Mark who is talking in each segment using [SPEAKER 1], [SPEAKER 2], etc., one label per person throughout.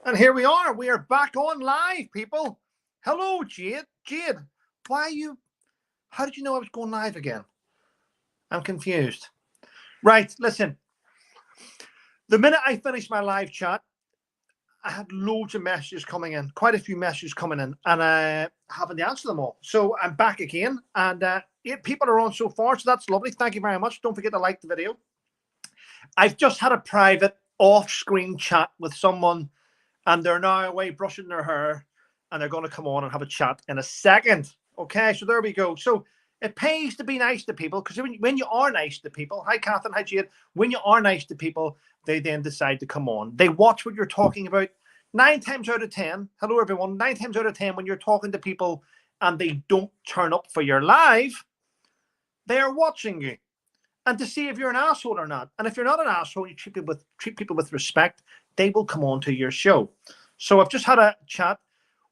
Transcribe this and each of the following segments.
[SPEAKER 1] And here we are. We are back on live, people. Hello, Jade. Jade, why are you... How did you know I was going live again? I'm confused. Right, listen. The minute I finished my live chat, I had loads of messages coming in, quite a few messages coming in, and I haven't answered them all. So I'm back again, and 8 people are on so far, so that's lovely. Thank you very much. Don't forget to like the video. I've just had a private off-screen chat with someone, and they're now away brushing their hair, and they're going to come on and have a chat in a second. Okay, so there we go. So it pays to be nice to people, because when you are nice to people, hi Catherine, hi Jade, when you are nice to people, they then decide to come on. They watch what you're talking about. 9 times out of 10, hello everyone, 9 times out of 10, when you're talking to people and they don't turn up for your live, they are watching you and to see if you're an asshole or not. And if you're not an asshole, you treat people with respect, they will come on to your show. So I've just had a chat.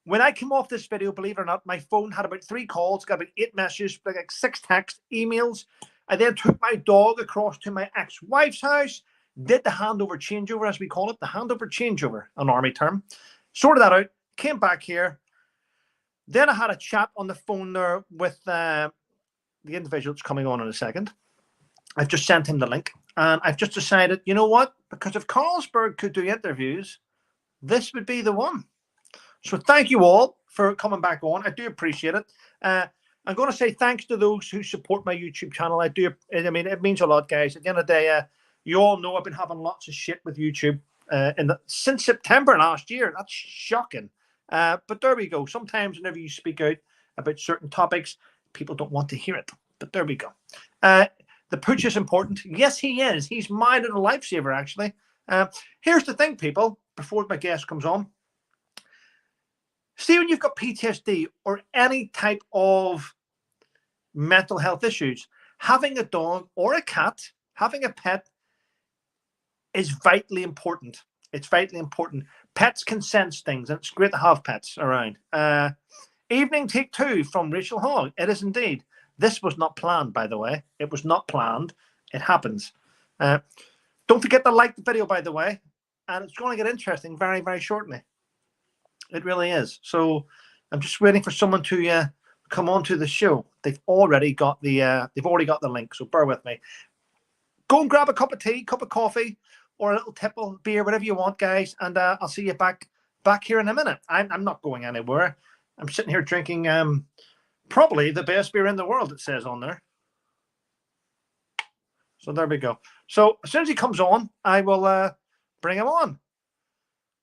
[SPEAKER 1] When I came off this video, believe it or not, my phone had about 3 calls, got about 8 messages, like 6 texts, emails. I then took my dog across to my ex-wife's house, did the handover changeover, as we call it, the handover changeover, an army term. Sorted that out, came back here. Then I had a chat on the phone there with the individual that's coming on in a second. I've just sent him the link, and I've just decided, you know what? Because if Carlsberg could do interviews, this would be the one. So thank you all for coming back on. I do appreciate it. I'm going to say thanks to those who support my YouTube channel. I mean, it means a lot, guys. At the end of the day, you all know I've been having lots of shit with YouTube since September last year. That's shocking. But there we go. Sometimes whenever you speak out about certain topics, people don't want to hear it. But there we go. The pooch is important. Yes, he is. He's my little lifesaver, actually. Here's the thing, people, before my guest comes on. See, when you've got PTSD or any type of mental health issues, having a dog or a cat, having a pet is vitally important. It's vitally important. Pets can sense things, and it's great to have pets around. Evening take 2 from Rachel Hogg. It is indeed. This was not planned, by the way. It was not planned. It happens. Don't forget to like the video, by the way. And it's going to get interesting very, very shortly. It really is. So I'm just waiting for someone to come onto the show. They've already got the link. So bear with me. Go and grab a cup of tea, cup of coffee, or a little tipple, beer, whatever you want, guys. And I'll see you back here in a minute. I'm not going anywhere. I'm sitting here drinking probably the best beer in the world, it says on there. So there we go. So as soon as he comes on, I will bring him on.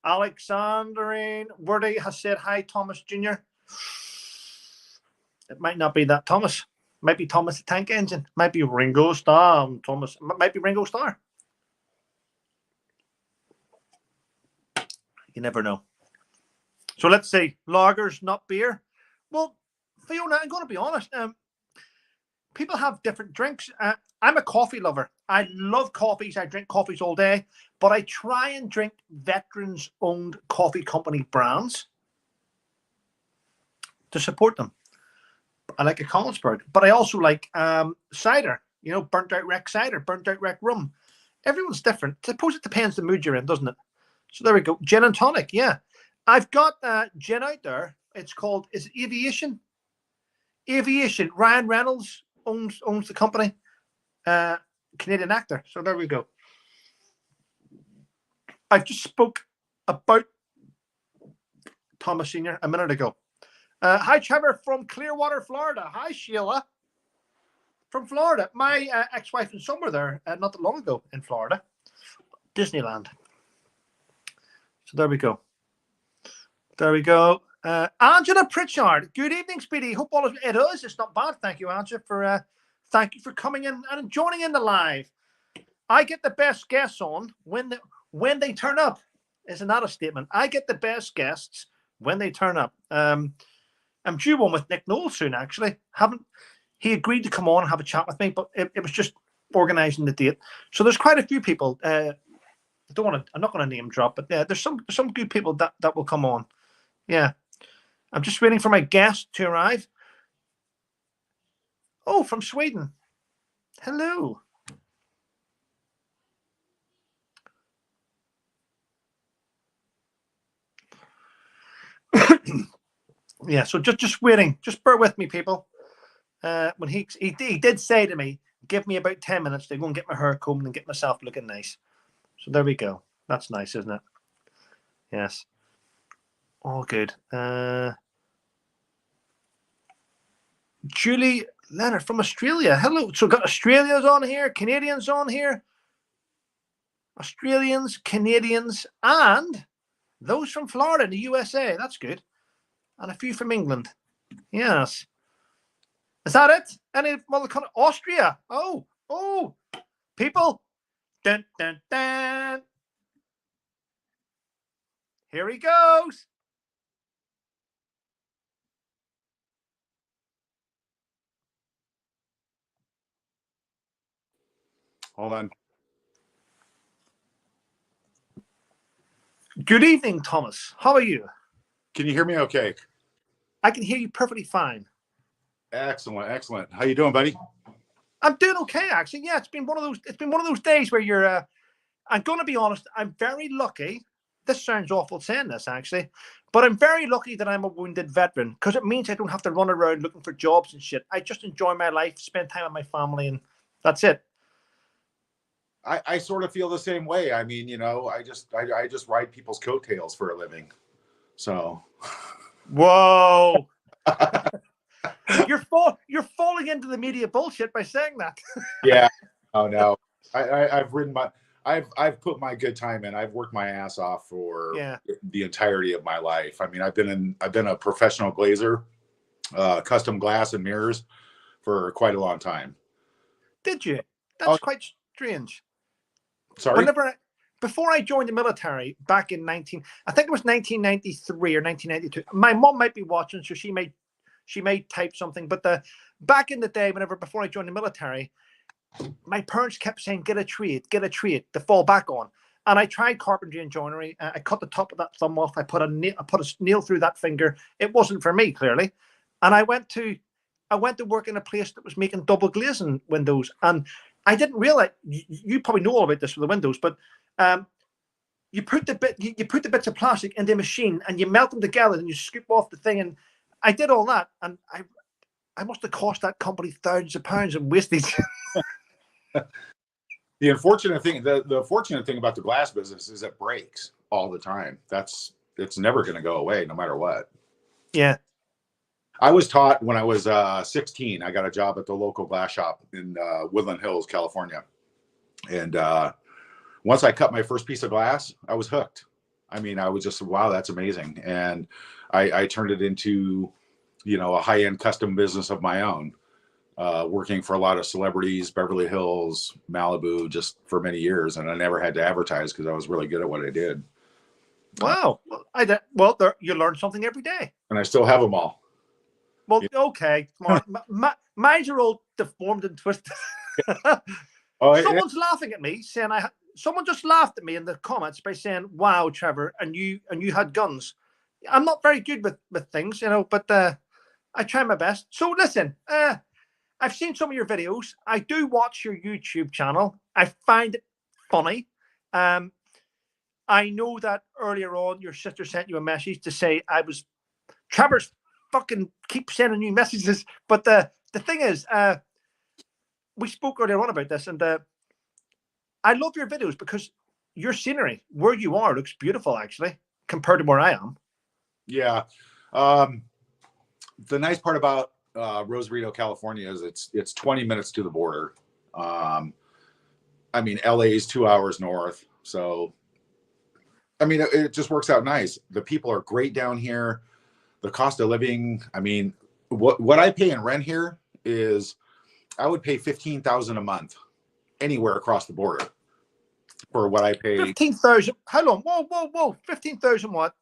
[SPEAKER 1] Alexandrine Wordy has said hi, Thomas Jr. It might not be that Thomas. It might be Thomas the Tank Engine. It might be Ringo Starr. Thomas. It might be Ringo Starr. You never know. So let's say lagers, not beer. Well, Fiona, I'm going to be honest. People have different drinks. I'm a coffee lover. I love coffees. I drink coffees all day, but I try and drink veterans-owned coffee company brands to support them. I like a Carlsberg, but I also like cider, burnt out wreck cider, burnt out wreck rum. Everyone's different. I suppose it depends the mood you're in, doesn't it? So there we go. Gin and tonic, yeah. I've got gin out there. It's called, is it Aviation? Aviation. Ryan Reynolds owns the company. Canadian actor. So there we go. I just spoke about Thomas Sr. a minute ago. Hi, Trevor from Clearwater, Florida. Hi, Sheila from Florida. My ex-wife and son were there not that long ago in Florida. Disneyland. So there we go. There we go. Angela Pritchard. Good evening, Speedy. Hope all is... It is. It's not bad. Thank you, Angela, thank you for coming in and joining in the live. I get the best guests on when they turn up. Isn't that a statement? I get the best guests when they turn up. I'm due one with Nick Knowles soon, actually. He agreed to come on and have a chat with me, but it was just organising the date. So there's quite a few people. I'm not going to name drop, but there's some good people that will come on. Yeah. I'm just waiting for my guest to arrive. Oh, from Sweden. Hello. Yeah, so just waiting. Just bear with me, people. When he did say to me, give me about 10 minutes to go and get my hair combed and get myself looking nice. So there we go. That's nice, isn't it? Yes. All good. Julie Leonard from Australia. Hello. So got Australians on here, Canadians on here. Australians, Canadians, and those from Florida in the USA. That's good. And a few from England. Yes. Is that it? Any other country? Austria. Oh, people. Dun, dun, dun. Here he goes.
[SPEAKER 2] Hold on.
[SPEAKER 1] Good evening, Thomas. How are you?
[SPEAKER 2] Can you hear me okay?
[SPEAKER 1] I can hear you perfectly fine.
[SPEAKER 2] Excellent, excellent. How you doing, buddy?
[SPEAKER 1] I'm doing okay, actually. Yeah, it's been one of those days where you're. I'm going to be honest. I'm very lucky. This sounds awful saying this, actually, but I'm very lucky that I'm a wounded veteran because it means I don't have to run around looking for jobs and shit. I just enjoy my life, spend time with my family, and that's it.
[SPEAKER 2] I sort of feel the same way. I mean, I just ride people's coattails for a living. So.
[SPEAKER 1] Whoa. You're falling into the media bullshit by saying that.
[SPEAKER 2] Yeah. Oh no. I've put my good time in. I've worked my ass off for the entirety of my life. I mean, I've been a professional glazer, custom glass and mirrors for quite a long time.
[SPEAKER 1] Did you? That's quite strange.
[SPEAKER 2] Sorry.
[SPEAKER 1] Before I joined the military back in I think it was 1993 or 1992. My mom might be watching, so she may type something. But back in the day, before I joined the military, my parents kept saying, get a trade to fall back on. And I tried carpentry and joinery. I cut the top of that thumb off. I put a nail through that finger. It wasn't for me, clearly. And I went to work in a place that was making double glazing windows. And I didn't realize, you probably know all about this with the windows, but you put the bits of plastic in the machine and you melt them together and you scoop off the thing. And I did all that, and I must have cost that company thousands of pounds in wastage.
[SPEAKER 2] The unfortunate thing, the fortunate thing about the glass business is it breaks all the time. It's never going to go away, no matter what.
[SPEAKER 1] Yeah.
[SPEAKER 2] I was taught when I was 16. I got a job at the local glass shop in Woodland Hills, California, and once I cut my first piece of glass, I was hooked. I mean, I was just, wow, that's amazing, and I turned it into, a high-end custom business of my own. Working for a lot of celebrities, Beverly Hills, Malibu, just for many years. And I never had to advertise because I was really good at what I did.
[SPEAKER 1] Wow. You learn something every day.
[SPEAKER 2] And I still have them all.
[SPEAKER 1] Well, okay. Mine's are all deformed and twisted. Someone's laughing at me saying someone just laughed at me in the comments by saying, wow, Trevor, and you had guns. I'm not very good with things, but I try my best. So listen, I've seen some of your videos. I do watch your YouTube channel. I find it funny. I know that earlier on your sister sent you a message to say Trevor's fucking keep sending you messages. But the thing is, we spoke earlier on about this, and I love your videos because your scenery, where you are, looks beautiful actually, compared to where I am.
[SPEAKER 2] Yeah. The nice part about Rosarito, California is it's 20 minutes to the border. I mean, LA is 2 hours north. So, I mean, it just works out nice. The people are great down here. The cost of living, I mean, what I pay in rent here is I would pay $15,000 a month anywhere across the border for what I pay.
[SPEAKER 1] 15,000. Hold on. Whoa. 15,000 what?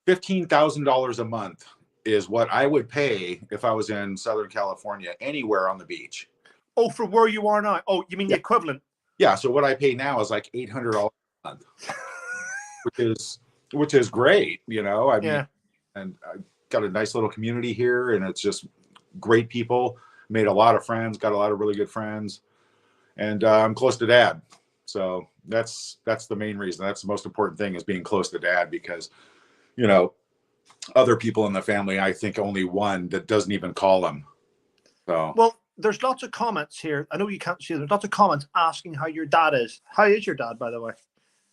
[SPEAKER 2] $15,000 a month is what I would pay if I was in Southern California, anywhere on the beach.
[SPEAKER 1] Oh, for where you are now? Oh, you mean the equivalent?
[SPEAKER 2] Yeah. So what I pay now is like $800 a month, which is great. I mean, and I got a nice little community here, and it's just great people. Made a lot of friends, got a lot of really good friends, and I'm close to Dad. So that's the main reason. That's the most important thing, is being close to Dad, because other people in the family. I think only one that doesn't even call him. So
[SPEAKER 1] well, there's lots of comments here. I know you can't see. There's lots of comments asking how your dad is. How is your dad, by the way?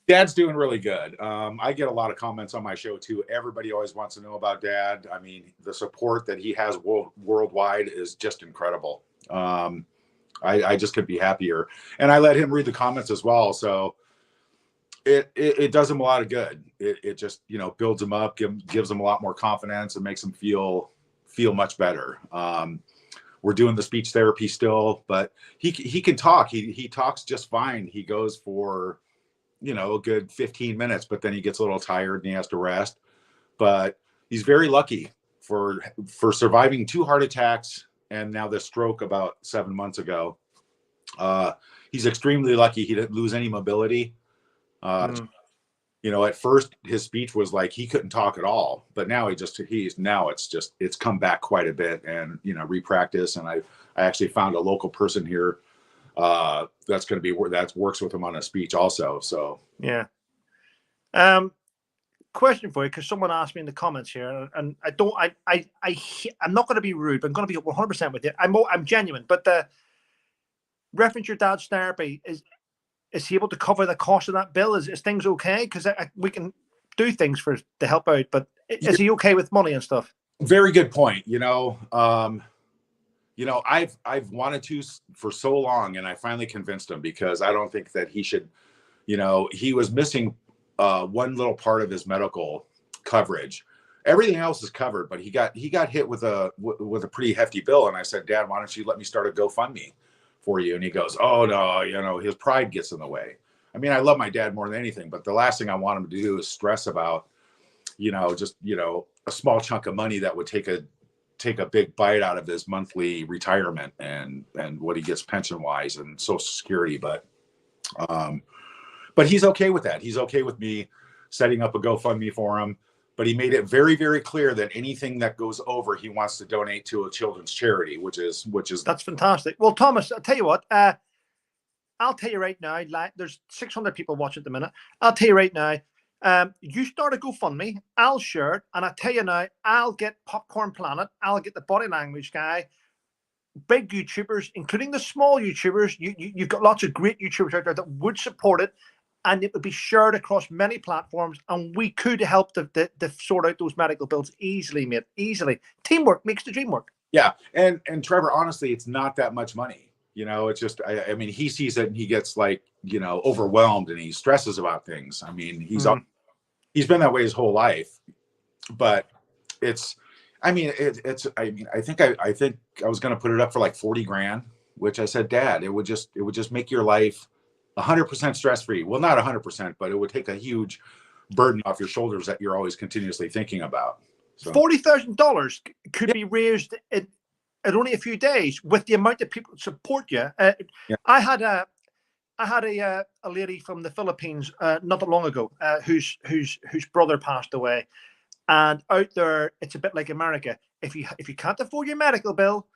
[SPEAKER 2] Dad's doing really good. I get a lot of comments on my show too. Everybody always wants to know about Dad. I mean, the support that he has worldwide is just incredible. I just could be happier. And I let him read the comments as well. So it does him a lot of good. It just, builds him up, gives him a lot more confidence and makes him feel much better. We're doing the speech therapy still, but he can talk. He talks just fine. He goes for, a good 15 minutes, but then he gets a little tired and he has to rest. But he's very lucky for surviving 2 heart attacks and now this stroke about 7 months ago. He's extremely lucky. He didn't lose any mobility. At first his speech was like he couldn't talk at all, but now it's come back quite a bit, and repractice. And I actually found a local person here that's going to be that works with him on a speech also. So
[SPEAKER 1] yeah. Question for you, because someone asked me in the comments here, and I'm not going to be rude, but I'm going to be 100% with you. I'm genuine, but the reference your dad's therapy, is he able to cover the cost of that bill? Is things okay? Because we can do things to help out, but is he okay with money and stuff?
[SPEAKER 2] Very good point. I've wanted to for so long, and I finally convinced him, because I don't think that he should. He was missing one little part of his medical coverage. Everything else is covered, but he got hit with a pretty hefty bill. And I said, Dad, why don't you let me start a GoFundMe for you? And he goes, oh no, his pride gets in the way. I mean, I love my dad more than anything, but the last thing I want him to do is stress about, a small chunk of money that would take a big bite out of his monthly retirement and what he gets pension wise and Social Security. But he's okay with that. He's okay with me setting up a GoFundMe for him. But he made it very, very clear that anything that goes over, he wants to donate to a children's charity, which is
[SPEAKER 1] that's fantastic. Well, Thomas, I'll tell you what. I'll tell you right now. There's 600 people watching at the minute. I'll tell you right now. You start a GoFundMe. I'll share it, and I tell you now, I'll get Popcorn Planet. I'll get the Body Language guy. Big YouTubers, including the small YouTubers. You've got lots of great YouTubers out there that would support it. And it would be shared across many platforms, and we could help to sort out those medical bills easily, mate. Easily. Teamwork makes the dream work.
[SPEAKER 2] Yeah, and Trevor, honestly, it's not that much money. It's just, I mean, he sees it and he gets overwhelmed and he stresses about things. I mean, he's been that way his whole life, but I think I was going to put it up for like 40 grand, which I said, Dad, it would just make your life 100% stress-free. Well, not 100%, but it would take a huge burden off your shoulders that you're always continuously thinking about. So
[SPEAKER 1] $40,000 could be raised in only a few days with the amount of people that support you.
[SPEAKER 2] Yeah.
[SPEAKER 1] I had a lady from the Philippines not that long ago whose brother passed away, and out there it's a bit like America. If you can't afford your medical bill,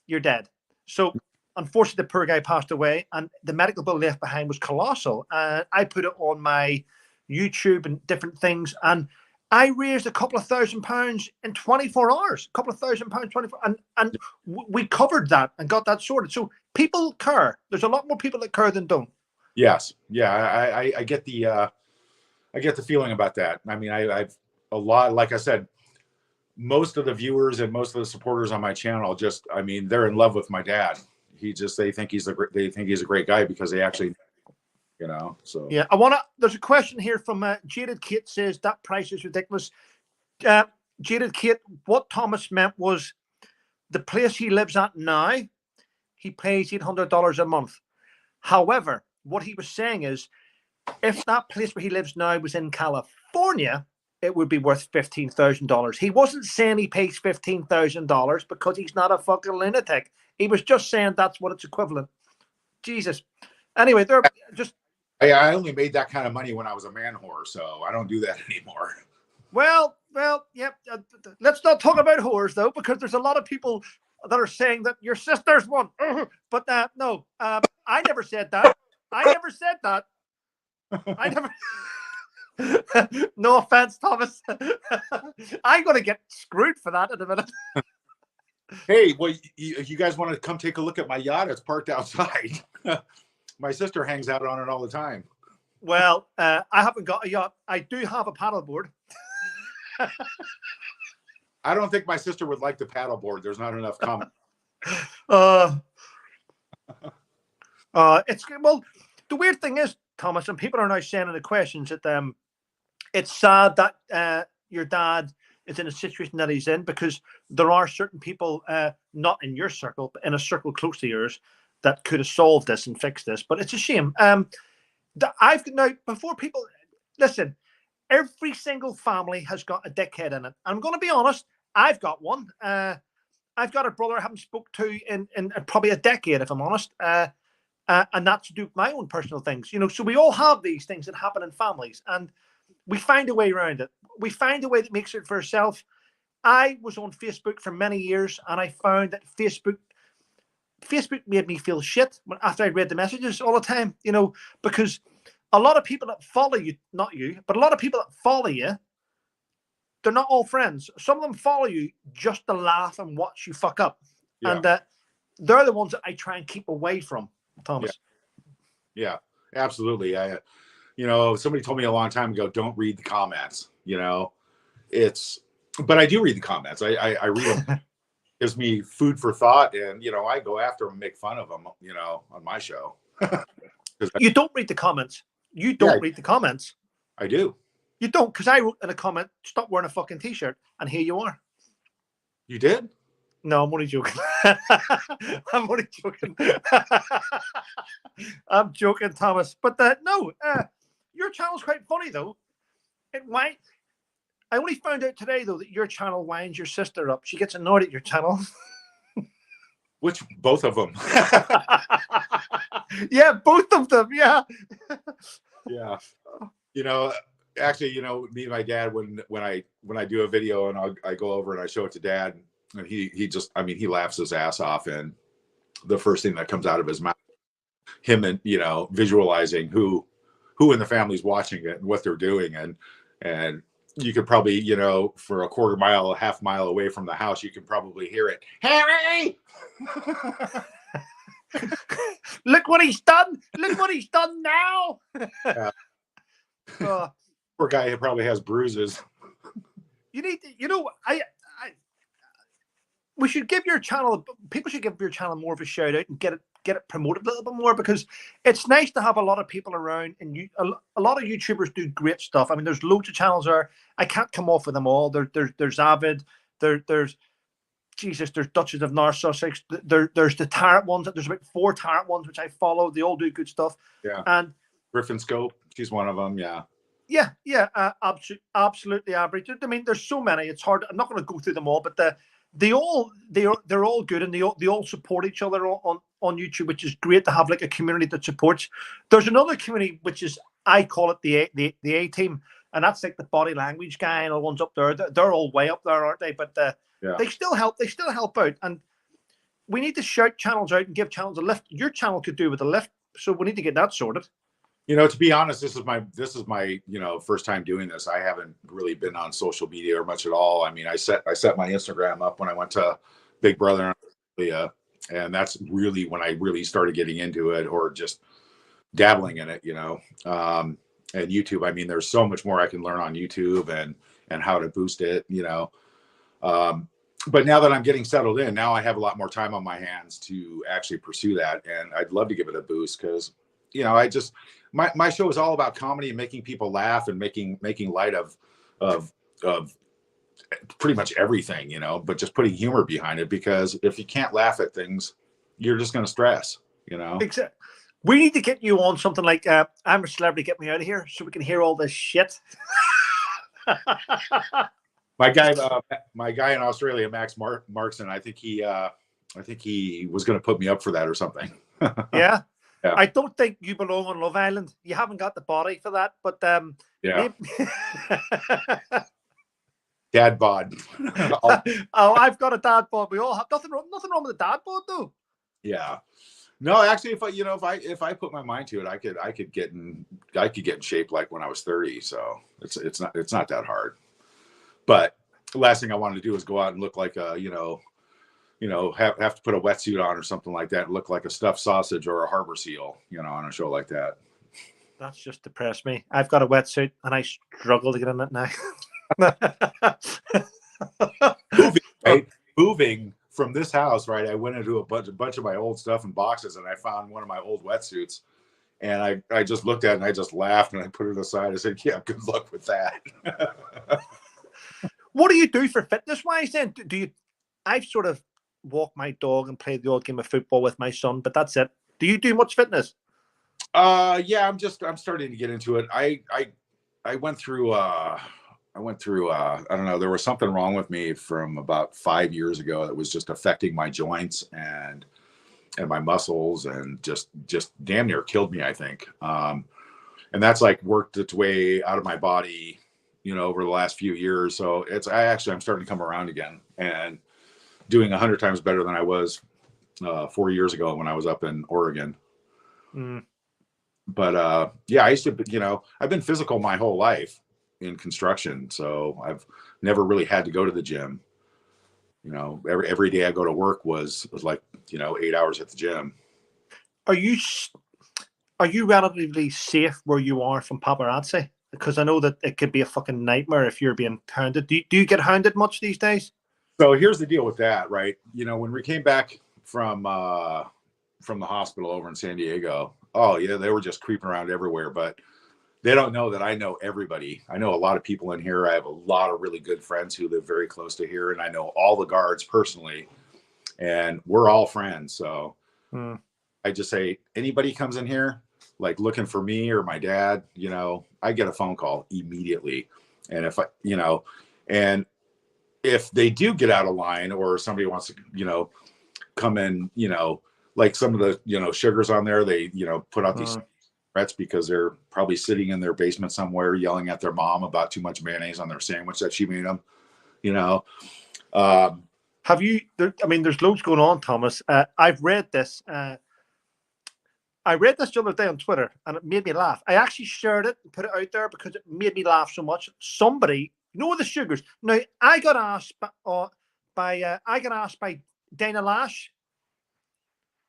[SPEAKER 1] you're dead. So unfortunately, the poor guy passed away, and the medical bill left behind was colossal. I put it on my YouTube and different things, and I raised a couple of £1,000 in 24 hours. A couple of £1,000, 24, and we covered that and got that sorted. So people care. There's a lot more people that care than don't.
[SPEAKER 2] Yes, yeah, I get the feeling about that. I mean, I've a lot, like I said, most of the viewers and most of the supporters on my channel they're in love with my dad. They think he's a great guy because they actually, so.
[SPEAKER 1] Yeah, there's a question here from Jaded Kate says that price is ridiculous. Jaded Kate, what Thomas meant was the place he lives at now, he pays $800 a month. However, what he was saying is, if that place where he lives now was in California, it would be worth $15,000. He wasn't saying he pays $15,000 because he's not a fucking lunatic. He was just saying that's what it's equivalent. Jesus. Anyway, they're just.
[SPEAKER 2] I only made that kind of money when I was a man whore, so I don't do that anymore.
[SPEAKER 1] Well, yep. Let's not talk about whores though, because there's a lot of people that are saying that your sister's one. But no, I never said that. I never said that. I never. No offense, Thomas. I'm going to get screwed for that in a minute.
[SPEAKER 2] Hey, well, you guys want to come take a look at my yacht? It's parked outside. My sister hangs out on it all the time.
[SPEAKER 1] Well, I haven't got a yacht. I do have a paddleboard.
[SPEAKER 2] I don't think my sister would like the paddleboard. There's not enough comment.
[SPEAKER 1] It's well. The weird thing is, Thomas, and people are now saying in the questions that it's sad that your dad is in a situation that he's in, because there are certain people, not in your circle, but in a circle close to yours, that could have solved this and fixed this. But it's a shame. I've now, before people listen, every single family has got a dickhead in it. I'm going to be honest. I've got one. I've got a brother I haven't spoke to in probably a decade, if I'm honest. And that's to do with my own personal things, you know. So we all have these things that happen in families, and we find a way around it. We find a way that makes it for ourselves. I was on Facebook for many years, and I found that Facebook made me feel shit after I read the messages all the time, you know, because a lot of people that follow you, not you, but a lot of people that follow you, they're not all friends. Some of them follow you just to laugh and watch you fuck up. Yeah. And they're the ones that I try and keep away from, Thomas.
[SPEAKER 2] Yeah, absolutely. You know, somebody told me a long time ago, don't read the comments, you know. But I do read the comments. I read them. Gives me food for thought, and, you know, I go after them and make fun of them, you know, on my show.
[SPEAKER 1] You don't read the comments. You don't read the comments.
[SPEAKER 2] I do.
[SPEAKER 1] You don't, because I wrote in a comment, stop wearing a fucking t-shirt, and here you are.
[SPEAKER 2] You did?
[SPEAKER 1] No, I'm only joking. I'm only joking. I'm joking, Thomas. But no, your channel's quite funny, though. I only found out today, though, that your channel winds your sister up. She gets annoyed at your channel.
[SPEAKER 2] Which, both of them.
[SPEAKER 1] Yeah, both of them, yeah.
[SPEAKER 2] Yeah. You know, actually, you know, me and my dad, when I do a video and I go over and I show it to Dad, and he just, I mean, he laughs his ass off, and the first thing that comes out of his mouth, him and, you know, visualizing who in the family's watching it and what they're doing, and you could probably, you know, for a half mile away from the house, you can probably hear it. Harry!
[SPEAKER 1] Look what he's done! Look what he's done now!
[SPEAKER 2] Poor guy, he probably has bruises.
[SPEAKER 1] You need to, you know, we should give your channel, people should give your channel more of a shout out and get it promoted a little bit more, because it's nice to have a lot of people around, and a lot of YouTubers do great stuff. I mean, there's loads of channels there. I can't come off with them all. There's Avid, there's Jesus, there's Duchess of North Sussex, there's the Tarrant ones. There's about 4 Tarrant ones which I follow. They all do good stuff. Yeah. And
[SPEAKER 2] Griffin Scope, she's one of them.
[SPEAKER 1] Yeah. Absolutely average. I mean, there's so many. It's hard. I'm not going to go through them all, but they're all good, and they all support each other on YouTube, which is great to have like a community that supports. There's another community which is, I call it the A team, and that's like the body language guy and all the ones up there. They're all way up there, aren't they? But they still help. They still help out, and we need to shout channels out and give channels a lift. Your channel could do with a lift, so we need to get that sorted.
[SPEAKER 2] You know, to be honest, this is my you know, first time doing this. I haven't really been on social media or much at all. I mean, I set my Instagram up when I went to Big Brother in Australia, and that's really when I really started getting into it, or just dabbling in it, you know. And YouTube, I mean, there's so much more I can learn on YouTube and how to boost it, you know. But now that I'm getting settled in, now I have a lot more time on my hands to actually pursue that, and I'd love to give it a boost, because, you know, my show is all about comedy and making people laugh and making light of pretty much everything, you know, but just putting humor behind it, because if you can't laugh at things, you're just going to stress, you know.
[SPEAKER 1] Exactly. We need to get you on something like I'm a Celebrity, Get Me Out of Here, so we can hear all this shit.
[SPEAKER 2] My guy in Australia, Max Markson, I think he was going to put me up for that or something.
[SPEAKER 1] Yeah. I don't think you belong on Love Island. You haven't got the body for that, but
[SPEAKER 2] yeah. Dad bod.
[SPEAKER 1] Oh, I've got a dad bod. We all have nothing wrong with a dad bod, though.
[SPEAKER 2] Yeah. No, actually, if I put my mind to it, I could get in shape like when I was 30. So it's not that hard. But the last thing I wanted to do is go out and look like a have to put a wetsuit on or something like that and look like a stuffed sausage or a harbor seal, on a show like that.
[SPEAKER 1] That's just depressed me. I've got a wetsuit and I struggle to get in it now.
[SPEAKER 2] Moving from this house, right? I went into a bunch of my old stuff in boxes, and I found one of my old wetsuits, and I just looked at it and I just laughed and I put it aside. I said, "Yeah, good luck with that."
[SPEAKER 1] What do you do for fitness wise then? Do you? I've sort of walked my dog and played the odd game of football with my son, but that's it. Do you do much fitness?
[SPEAKER 2] Yeah, I'm starting to get into it. I went through I don't know, there was something wrong with me from about 5 years ago that was just affecting my joints and my muscles, and just damn near killed me, I think. And that's like worked its way out of my body, over the last few years. So I'm starting to come around again and doing 100 times better than I was 4 years ago when I was up in Oregon. But yeah, I used to, I've been physical my whole life in construction, so I've never really had to go to the gym. Every day I go to work was like 8 hours at the gym.
[SPEAKER 1] Are you relatively safe where you are from paparazzi? Because I know that it could be a fucking nightmare if you're being hounded. Do you get hounded much these days?
[SPEAKER 2] So here's the deal with that, right? When we came back from the hospital over in San Diego, oh yeah, they were just creeping around everywhere, but they don't know that I know everybody. I know a lot of people in here. I have a lot of really good friends who live very close to here, and I know all the guards personally, and we're all friends. So I just say, anybody comes in here like looking for me or my dad, I get a phone call immediately. And and if they do get out of line, or somebody wants to, come in, like some of the, sugars on there, they, put out these threats because they're probably sitting in their basement somewhere yelling at their mom about too much mayonnaise on their sandwich that she made them,
[SPEAKER 1] Have you, there's loads going on, Thomas. I've read this. I read this the other day on Twitter, and it made me laugh. I actually shared it and put it out there because it made me laugh so much. Somebody, the sugars. Now, I got asked by Dana Lash.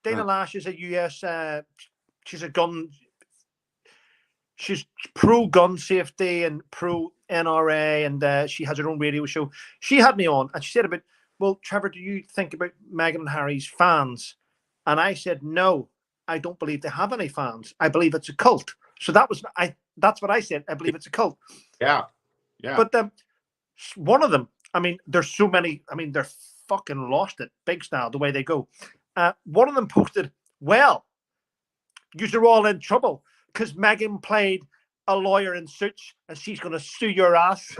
[SPEAKER 1] Dana Lash is a US. She's pro gun safety and pro NRA, and she has her own radio show. She had me on, and she said well, Trevor, do you think about Meghan and Harry's fans? And I said, no, I don't believe they have any fans. I believe it's a cult. So that's what I said. I believe it's a cult.
[SPEAKER 2] Yeah.
[SPEAKER 1] But one of them, there's so many. They're fucking lost it, big style, the way they go. One of them posted, well, you're all in trouble because Meghan played a lawyer in Suits and she's going to sue your ass.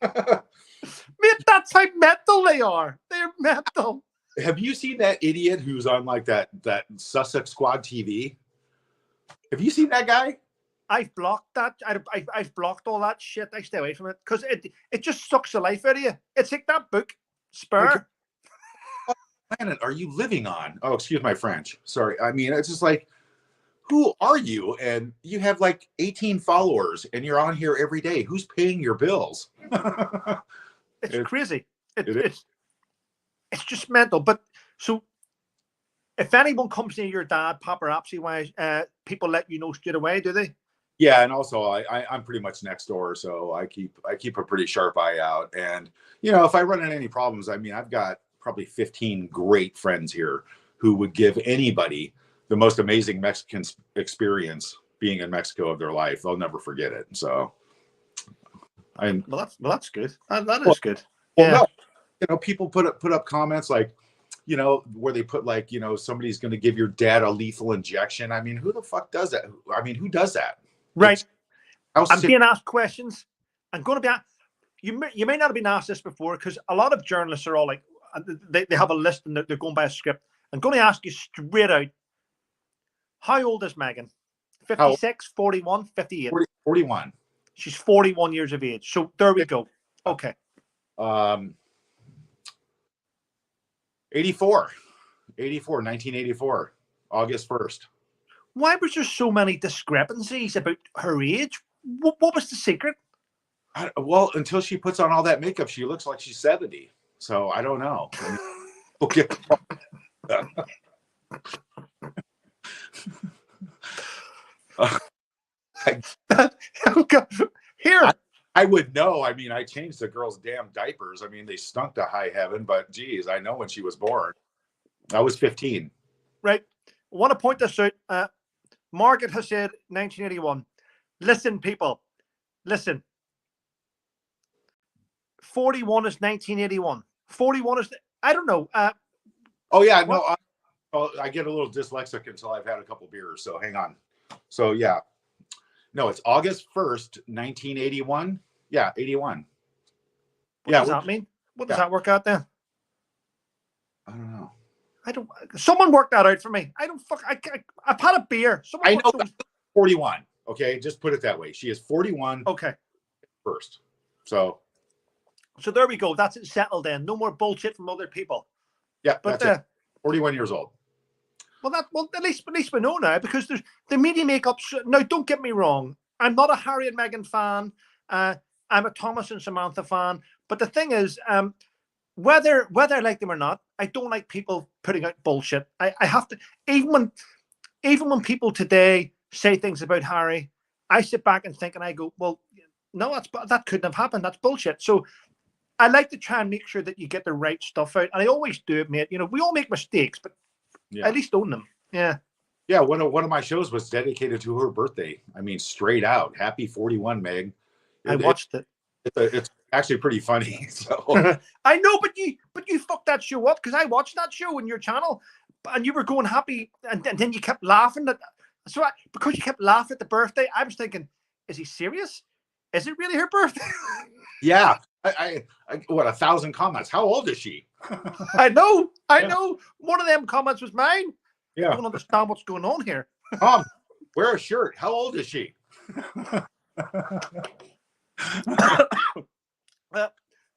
[SPEAKER 1] Mate, that's how mental they are. They're mental.
[SPEAKER 2] Have you seen that idiot who's on like that Sussex Squad TV? Have you seen that guy?
[SPEAKER 1] I've blocked that. I've blocked all that shit. I stay away from it because it just sucks the life out of you. It's like that book, Spur.
[SPEAKER 2] What planet are you living on? Oh, excuse my French. Sorry. It's just like, who are you? And you have like 18 followers and you're on here every day. Who's paying your bills?
[SPEAKER 1] It's crazy. It's just mental. But so if anyone comes near your dad, paparazzi wise, people let you know straight away, do they?
[SPEAKER 2] Yeah, and also I'm pretty much next door, so I keep a pretty sharp eye out. And if I run into any problems, I've got probably 15 great friends here who would give anybody the most amazing Mexican experience being in Mexico of their life. They'll never forget it. So,
[SPEAKER 1] that's good. That is good.
[SPEAKER 2] Well, no, people put up comments like, where they put like, somebody's going to give your dad a lethal injection. Who the fuck does that? Who does that?
[SPEAKER 1] Right. I'm being asked questions. I'm going to be asked. You may not have been asked this before because a lot of journalists are all like, they have a list and they're going by a script. I'm going to ask you straight out. How old is Meghan? 56, 41, 58?
[SPEAKER 2] 41.
[SPEAKER 1] She's 41 years of age. So there we go. Okay.
[SPEAKER 2] 84, 1984. August 1st.
[SPEAKER 1] Why was there so many discrepancies about her age? What was the secret?
[SPEAKER 2] Well, until she puts on all that makeup, she looks like she's 70. So I don't know. I mean, okay.
[SPEAKER 1] Here.
[SPEAKER 2] I would know. I mean, I changed the girls' damn diapers. I mean, they stunk to high heaven, but geez, I know when she was born. I was 15.
[SPEAKER 1] Right. I want to point this out. Margaret has said 1981. Listen, people. Listen. 41 is 1981. 41 is, I don't know.
[SPEAKER 2] Oh, yeah. No, I get a little dyslexic until I've had a couple beers. So hang on. So, yeah. No, it's August 1st, 1981. Yeah, 81.
[SPEAKER 1] What does that mean? What does that work out then?
[SPEAKER 2] I don't know.
[SPEAKER 1] Someone worked that out for me. I've had a beer.
[SPEAKER 2] I know 41. Okay, just put it that way. She is 41.
[SPEAKER 1] Okay.
[SPEAKER 2] First. So
[SPEAKER 1] there we go. That's it settled then. No more bullshit from other people.
[SPEAKER 2] Yeah, but that's it. 41 years old.
[SPEAKER 1] Well, at least we know now, because there's the media makeup. Now, don't get me wrong. I'm not a Harry and Meghan fan. I'm a Thomas and Samantha fan. But the thing is, whether I like them or not, I don't like people putting out bullshit. I have to, even when people today say things about Harry, I sit back and think, and I go, well, no, that couldn't have happened. That's bullshit. So I like to try and make sure that you get the right stuff out, and I always do it, mate. You know, we all make mistakes, but at least own them. Yeah.
[SPEAKER 2] Yeah, one of my shows was dedicated to her birthday. I mean, straight out, happy 41, Meg.
[SPEAKER 1] I watched it.
[SPEAKER 2] It's actually pretty funny. So
[SPEAKER 1] I know, but you fucked that show up, because I watched that show on your channel, and you were going happy, and then you kept laughing because you kept laughing at the birthday. I was thinking, is he serious? Is it really her birthday?
[SPEAKER 2] Yeah, I what, 1,000 comments. How old is she?
[SPEAKER 1] I know. One of them comments was mine.
[SPEAKER 2] Yeah,
[SPEAKER 1] I don't understand what's going on here.
[SPEAKER 2] Wear a shirt. How old is she?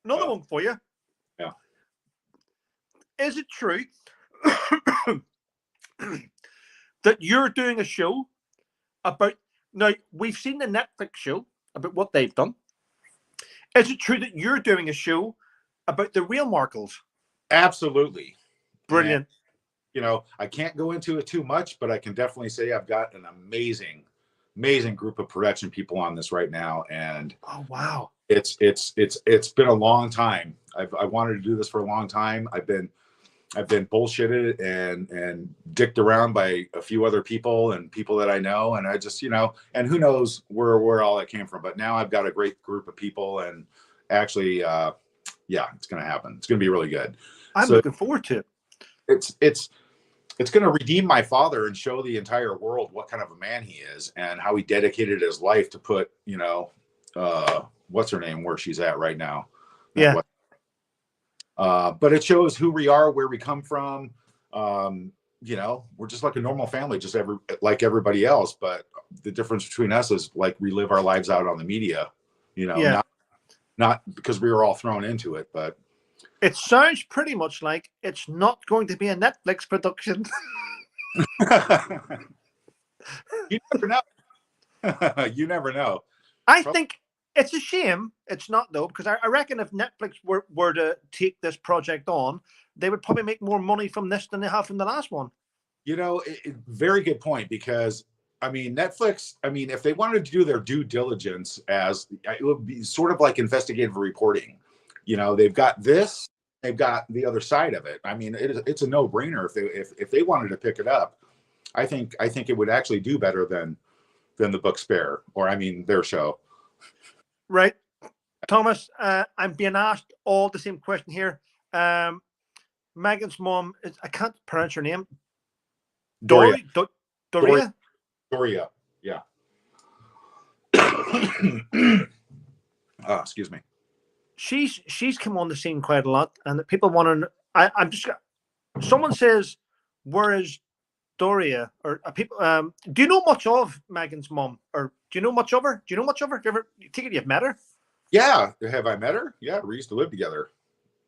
[SPEAKER 1] Another one for you.
[SPEAKER 2] Yeah.
[SPEAKER 1] Is it true that you're doing a show about, now we've seen the Netflix show about what they've done. Is it true that you're doing a show about the real Markles?
[SPEAKER 2] Absolutely.
[SPEAKER 1] Brilliant.
[SPEAKER 2] And, you know, I can't go into it too much, but I can definitely say I've got an amazing group of production people on this right now. And
[SPEAKER 1] oh, wow.
[SPEAKER 2] It's been a long time. I wanted to do this for a long time. I've been bullshitted and dicked around by a few other people and people that I know. And I just, you know, and who knows where all that came from. But now I've got a great group of people, and actually, yeah, it's going to happen. It's going to be really good.
[SPEAKER 1] I'm looking forward to it.
[SPEAKER 2] It's going to redeem my father and show the entire world what kind of a man he is, and how he dedicated his life to put, you know, what's her name, where she's at right now.
[SPEAKER 1] Yeah.
[SPEAKER 2] But it shows who we are, where we come from. You know, we're just like a normal family, just like everybody else. But the difference between us is, like, we live our lives out on the media, you know, not because we were all thrown into it, but
[SPEAKER 1] it sounds pretty much like it's not going to be a Netflix production.
[SPEAKER 2] You never know. You never know.
[SPEAKER 1] I think it's a shame it's not, though, because I reckon if Netflix were to take this project on, they would probably make more money from this than they have from the last one.
[SPEAKER 2] You know, very good point, because I mean, Netflix, I mean, if they wanted to do their due diligence, it would be sort of like investigative reporting. You know, they've got this, they've got the other side of it. I mean, it's a no-brainer if they wanted to pick it up. I think it would actually do better than the book Spare, or I mean, their show.
[SPEAKER 1] Right. Thomas, I'm being asked all the same question here. Megan's mom, I can't pronounce her name.
[SPEAKER 2] Doria.
[SPEAKER 1] Doria?
[SPEAKER 2] Yeah. Excuse me.
[SPEAKER 1] She's come on the scene quite a lot, and people want to. Someone says, "Where is Doria?" Or people. Do you know much of Megan's mom, or do you know much of her? Do you know much of her? Do you think you've met her?
[SPEAKER 2] Yeah, have I met her? Yeah, we used to live together.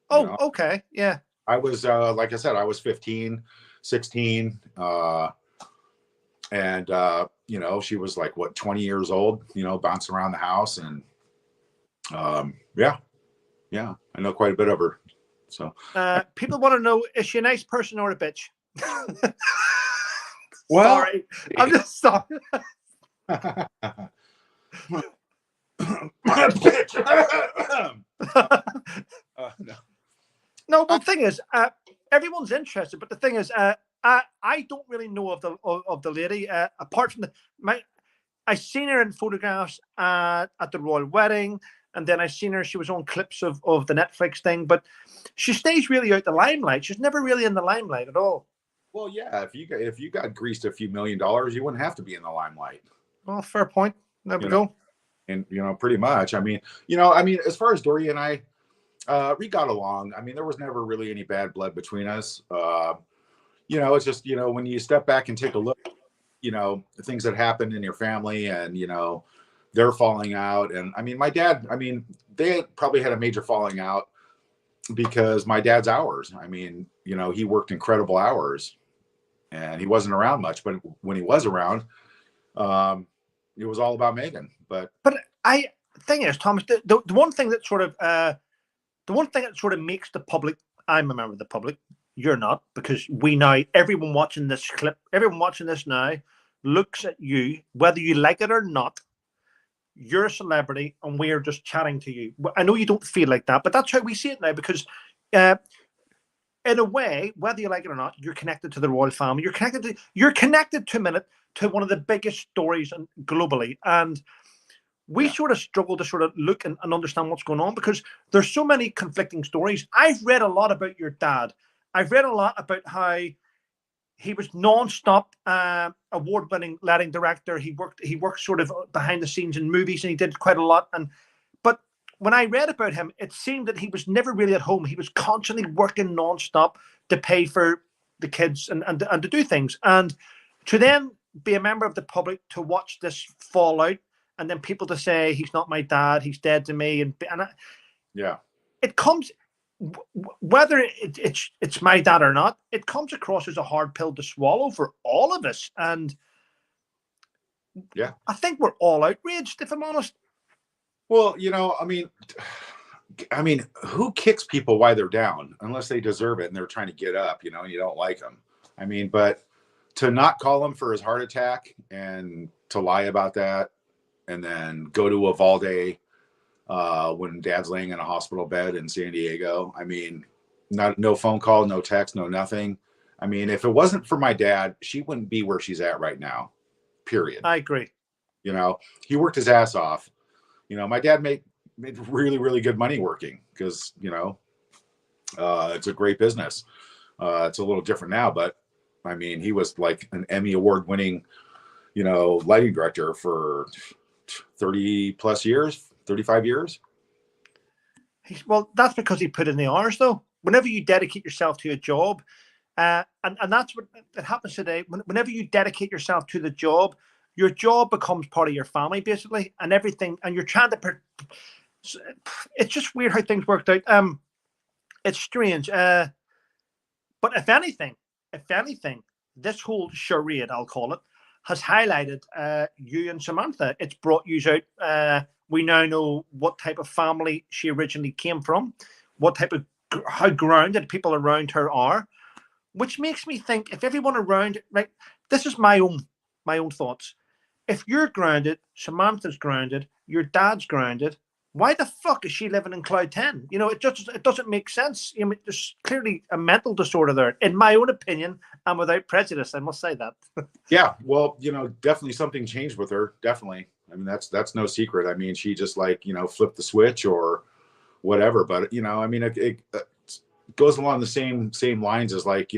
[SPEAKER 1] Oh, you know? Okay, yeah.
[SPEAKER 2] I was like I said, I was 15, 16. And she was like, what, 20 years old, bouncing around the house. And yeah, I know quite a bit of her. So
[SPEAKER 1] people want to know, is she a nice person or a bitch?
[SPEAKER 2] Well,
[SPEAKER 1] sorry, I'm just sorry.
[SPEAKER 2] No.
[SPEAKER 1] No, well, the thing is, everyone's interested, but the thing is, I don't really know of the lady apart from I seen her in photographs at the royal wedding, and then I seen her. She was on clips of the Netflix thing, but she stays really out the limelight. She's never really in the limelight at all.
[SPEAKER 2] Well, yeah, if you got greased a few $1 million, you wouldn't have to be in the limelight.
[SPEAKER 1] Well, fair point. There we go.
[SPEAKER 2] And pretty much. I mean, as far as Dory and I, we got along. I mean, there was never really any bad blood between us. It's just, when you step back and take a look, the things that happened in your family and, they're falling out. And I mean, my dad, they probably had a major falling out because my dad's hours. I mean, he worked incredible hours and he wasn't around much, but when he was around, it was all about Megan. But
[SPEAKER 1] thing is, Thomas, the one thing that sort of makes the public, I'm a member of the public, you're not, because everyone watching this clip, everyone watching this now looks at you, whether you like it or not. You're a celebrity and we're just chatting to you. I know you don't feel like that, but that's how we see it now, because in a way, whether you like it or not, you're connected to the royal family. You're connected to one of the biggest stories globally. And we sort of struggle to sort of look and understand what's going on because there's so many conflicting stories. I've read a lot about your dad. I've read a lot about how he was non-stop award-winning leading director. He worked sort of behind the scenes in movies, and he did quite a lot. But when I read about him, it seemed that he was never really at home. He was constantly working non-stop to pay for the kids and to do things. And to then be a member of the public, to watch this fall out, and then people to say he's not my dad, he's dead to me, it comes. Whether it's my dad or not, it comes across as a hard pill to swallow for all of us. And I think we're all outraged, if I'm honest.
[SPEAKER 2] Well, who kicks people while they're down unless they deserve it and they're trying to get up, and you don't like them. But to not call him for his heart attack and to lie about that and then go to Uvalde when dad's laying in a hospital bed in San Diego. No phone call, no text, no nothing. If it wasn't for my dad, she wouldn't be where she's at right now, period.
[SPEAKER 1] I agree.
[SPEAKER 2] He worked his ass off. My dad made really, really good money working because, it's a great business. It's a little different now, but he was like an Emmy award winning, lighting director for 30 plus years, 35 years.
[SPEAKER 1] Well, that's because he put in the hours, though. Whenever you dedicate yourself to a job, and that's what it happens today. Whenever you dedicate yourself to the job, your job becomes part of your family, basically, and everything. And you're trying to. It's just weird how things worked out. It's strange. But if anything, this whole charade, I'll call it, has highlighted you and Samantha. It's brought you out. We now know what type of family she originally came from, how grounded people around her are, which makes me think if everyone around, like, this is my own thoughts. If you're grounded, Samantha's grounded, your dad's grounded, why the fuck is she living in Cloud 10? It doesn't make sense. There's clearly a mental disorder there, in my own opinion, and without prejudice, I must say that.
[SPEAKER 2] Yeah, well, definitely something changed with her. Definitely. That's no secret. She just flipped the switch or whatever. But it goes along the same lines as what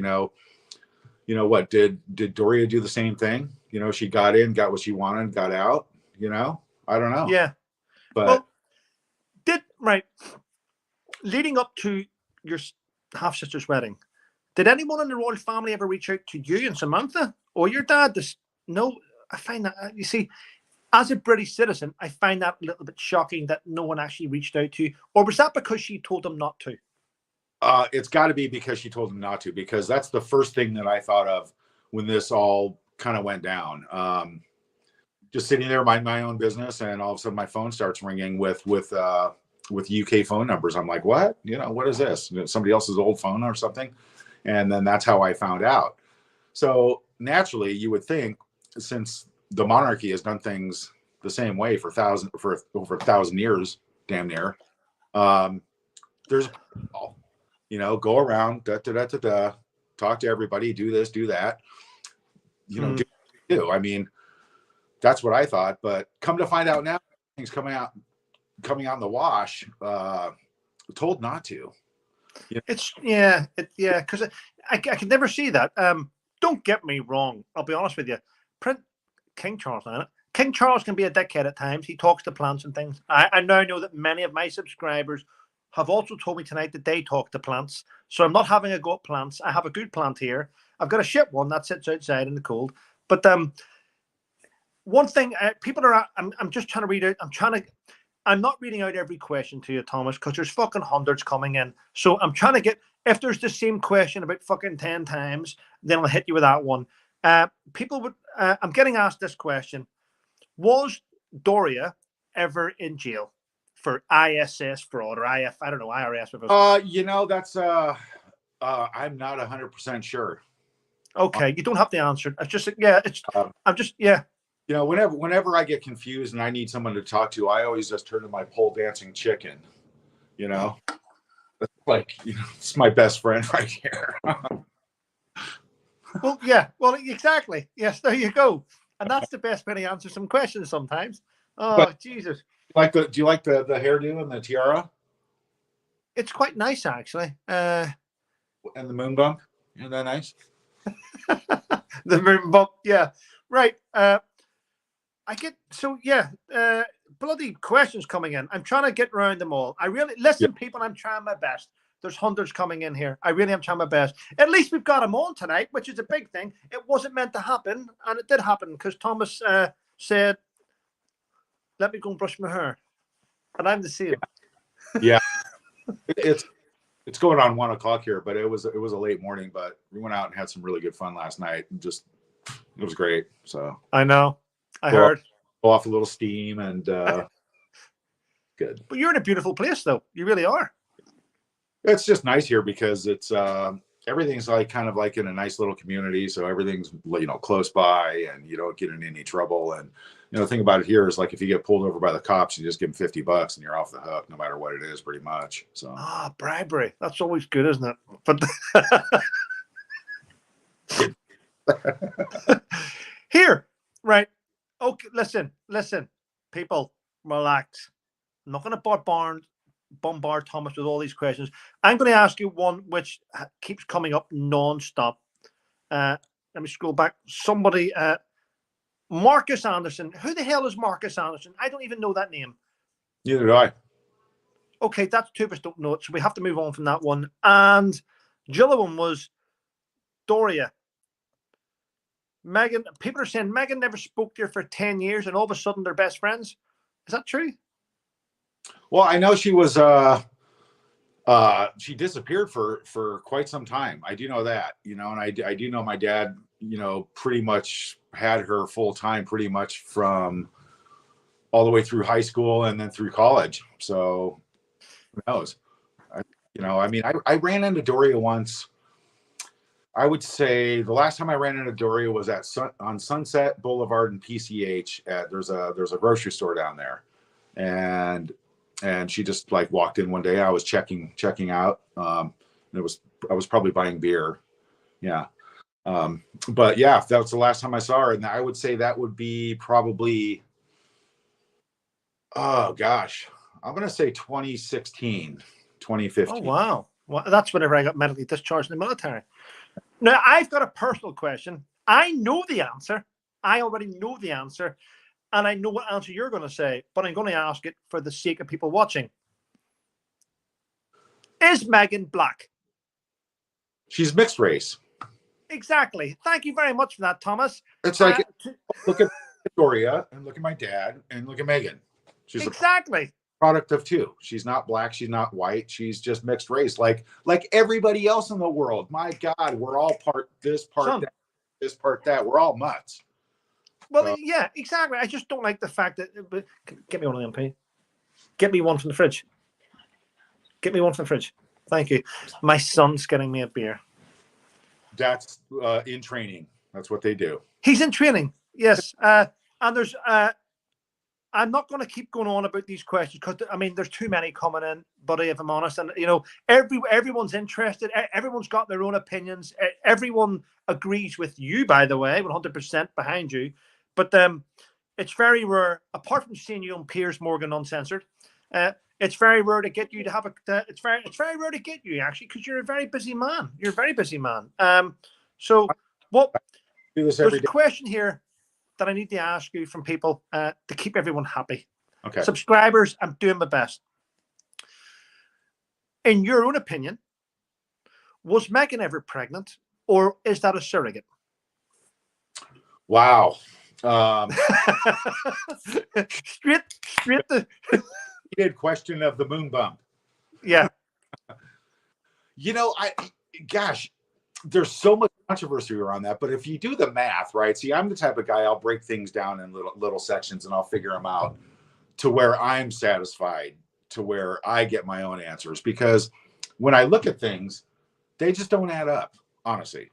[SPEAKER 2] did Doria do the same thing? She got in, got what she wanted, got out. I don't know.
[SPEAKER 1] Yeah,
[SPEAKER 2] but
[SPEAKER 1] leading up to your half sister's wedding, did anyone in the royal family ever reach out to you and Samantha or your dad? No, I find that you see. As a British citizen, I find that a little bit shocking that no one actually reached out to you. Or was that because she told them not to?
[SPEAKER 2] It's got to be because she told them not to, because that's the first thing that I thought of when this all kind of went down. Just sitting there, minding my own business, and all of a sudden my phone starts ringing with UK phone numbers. I'm like, what? What is this? Somebody else's old phone or something? And then that's how I found out. So naturally, you would think, since the monarchy has done things the same way for over 1,000 years, damn near, there's go around, talk to everybody, do this, do that, do. I mean, that's what I thought, but come to find out now, things coming out in the wash, told not to.
[SPEAKER 1] It's because I could never see that. Don't get me wrong. I'll be honest with you. King Charles, King Charles can be a dickhead at times. He talks to plants and things. I now know that many of my subscribers have also told me tonight that they talk to plants. So I'm not having a go at plants. I have a good plant here. I've got a shit one that sits outside in the cold. But one thing, people are. I'm just trying to read out. I'm not reading out every question to you, Thomas, because there's fucking hundreds coming in. So I'm trying to get. If there's the same question about fucking 10 times, then I'll hit you with that one. People would. I'm getting asked this question: was Doria ever in jail for ISS fraud or I don't know, IRS?
[SPEAKER 2] That's I'm not 100% sure.
[SPEAKER 1] Okay, you don't have to answer. It's just I'm just
[SPEAKER 2] whenever I get confused and I need someone to talk to, I always just turn to my pole dancing chicken. It's my best friend right here.
[SPEAKER 1] Well, exactly. Yes, there you go. And that's the best way to answer some questions sometimes. Oh,
[SPEAKER 2] but,
[SPEAKER 1] Jesus.
[SPEAKER 2] Do you like the hairdo and the tiara?
[SPEAKER 1] It's quite nice, actually.
[SPEAKER 2] And the moon bump? Isn't that nice?
[SPEAKER 1] The moon bump, yeah. Right. Bloody questions coming in. I'm trying to get around them all. People, I'm trying my best. There's hundreds coming in here. I really am trying my best. At least we've got them on tonight, which is a big thing. It wasn't meant to happen, and it did happen because Thomas said, let me go and brush my hair. And I'm the same.
[SPEAKER 2] Yeah. It's going on 1 o'clock here, but it was a late morning, but we went out and had some really good fun last night. It was great. So
[SPEAKER 1] I know. I heard.
[SPEAKER 2] Blow off a little steam and good.
[SPEAKER 1] But you're in a beautiful place, though. You really are.
[SPEAKER 2] It's just nice here because it's everything's kind of in a nice little community, so everything's close by, and you don't get in any trouble. And the thing about it here is if you get pulled over by the cops, you just give them $50 and you're off the hook, no matter what it is, pretty much. So
[SPEAKER 1] bribery. That's always good, isn't it? But here, right? Okay, listen, people, relax. I'm not going to bombard Thomas with all these questions. I'm going to ask you one which keeps coming up non-stop. Let me scroll back. Somebody, Marcus Anderson. Who the hell is Marcus Anderson? I don't even know that name.
[SPEAKER 2] Neither do I.
[SPEAKER 1] Okay, that's two of us don't know it, so we have to move on from that one. And the other one was Doria. Megan. People are saying Megan never spoke to her for 10 years, and all of a sudden they're best friends. Is that true?
[SPEAKER 2] Well, I know she was she disappeared for quite some time. I do know that, and I do know my dad, pretty much had her full time, pretty much from all the way through high school and then through college. So who knows? I ran into Doria once. I would say the last time I ran into Doria was on Sunset Boulevard in PCH. There's a grocery store down there, and she just walked in one day. I was checking out. I was probably buying beer. Yeah. But yeah, that was the last time I saw her. And I would say that would be probably, oh gosh, I'm going to say 2016, 2015.
[SPEAKER 1] Oh, wow. Well, that's whenever I got medically discharged in the military. Now, I've got a personal question. I know the answer. I already know the answer. And I know what answer you're going to say, but I'm going to ask it for the sake of people watching. Is Megan black?
[SPEAKER 2] She's mixed race.
[SPEAKER 1] Exactly. Thank you very much for that, Thomas.
[SPEAKER 2] It's look at Victoria and look at my dad and look at Megan. She's
[SPEAKER 1] exactly
[SPEAKER 2] a product of two. She's not black. She's not white. She's just mixed race, like everybody else in the world. My God, we're all part this, part that. this, part that. We're all mutts.
[SPEAKER 1] Well,
[SPEAKER 2] So,
[SPEAKER 1] yeah, exactly. I just don't like the fact that. But get me one of them, MP. Get me one from the fridge. Get me one from the fridge. Thank you. My son's getting me a beer.
[SPEAKER 2] that's in training. That's what they do.
[SPEAKER 1] He's in training. Yes. And there's. I'm not going to keep going on about these questions because I mean there's too many coming in, buddy. If I'm honest, and you know everyone's interested. Everyone's got their own opinions. Everyone agrees with you, by the way, 100% behind you. But it's very rare, apart from seeing you on Piers Morgan Uncensored. It's very rare to get you to have a. It's very rare to get you actually because you're a very busy man. You're a very busy man. So what?
[SPEAKER 2] Do this
[SPEAKER 1] There's
[SPEAKER 2] every
[SPEAKER 1] a
[SPEAKER 2] day.
[SPEAKER 1] question here that I need to ask you from people to keep everyone happy.
[SPEAKER 2] Okay.
[SPEAKER 1] Subscribers, I'm doing my best. In your own opinion, was Megan ever pregnant, or is that a surrogate?
[SPEAKER 2] Wow.
[SPEAKER 1] straight the
[SPEAKER 2] Question of the moon bump.
[SPEAKER 1] yeah.
[SPEAKER 2] You know, gosh, there's so much controversy around that. But if you do the math, right? See, I'm the type of guy, I'll break things down in little sections and I'll figure them out to where I'm satisfied, to where I get my own answers. Because when I look at things, they just don't add up, honestly.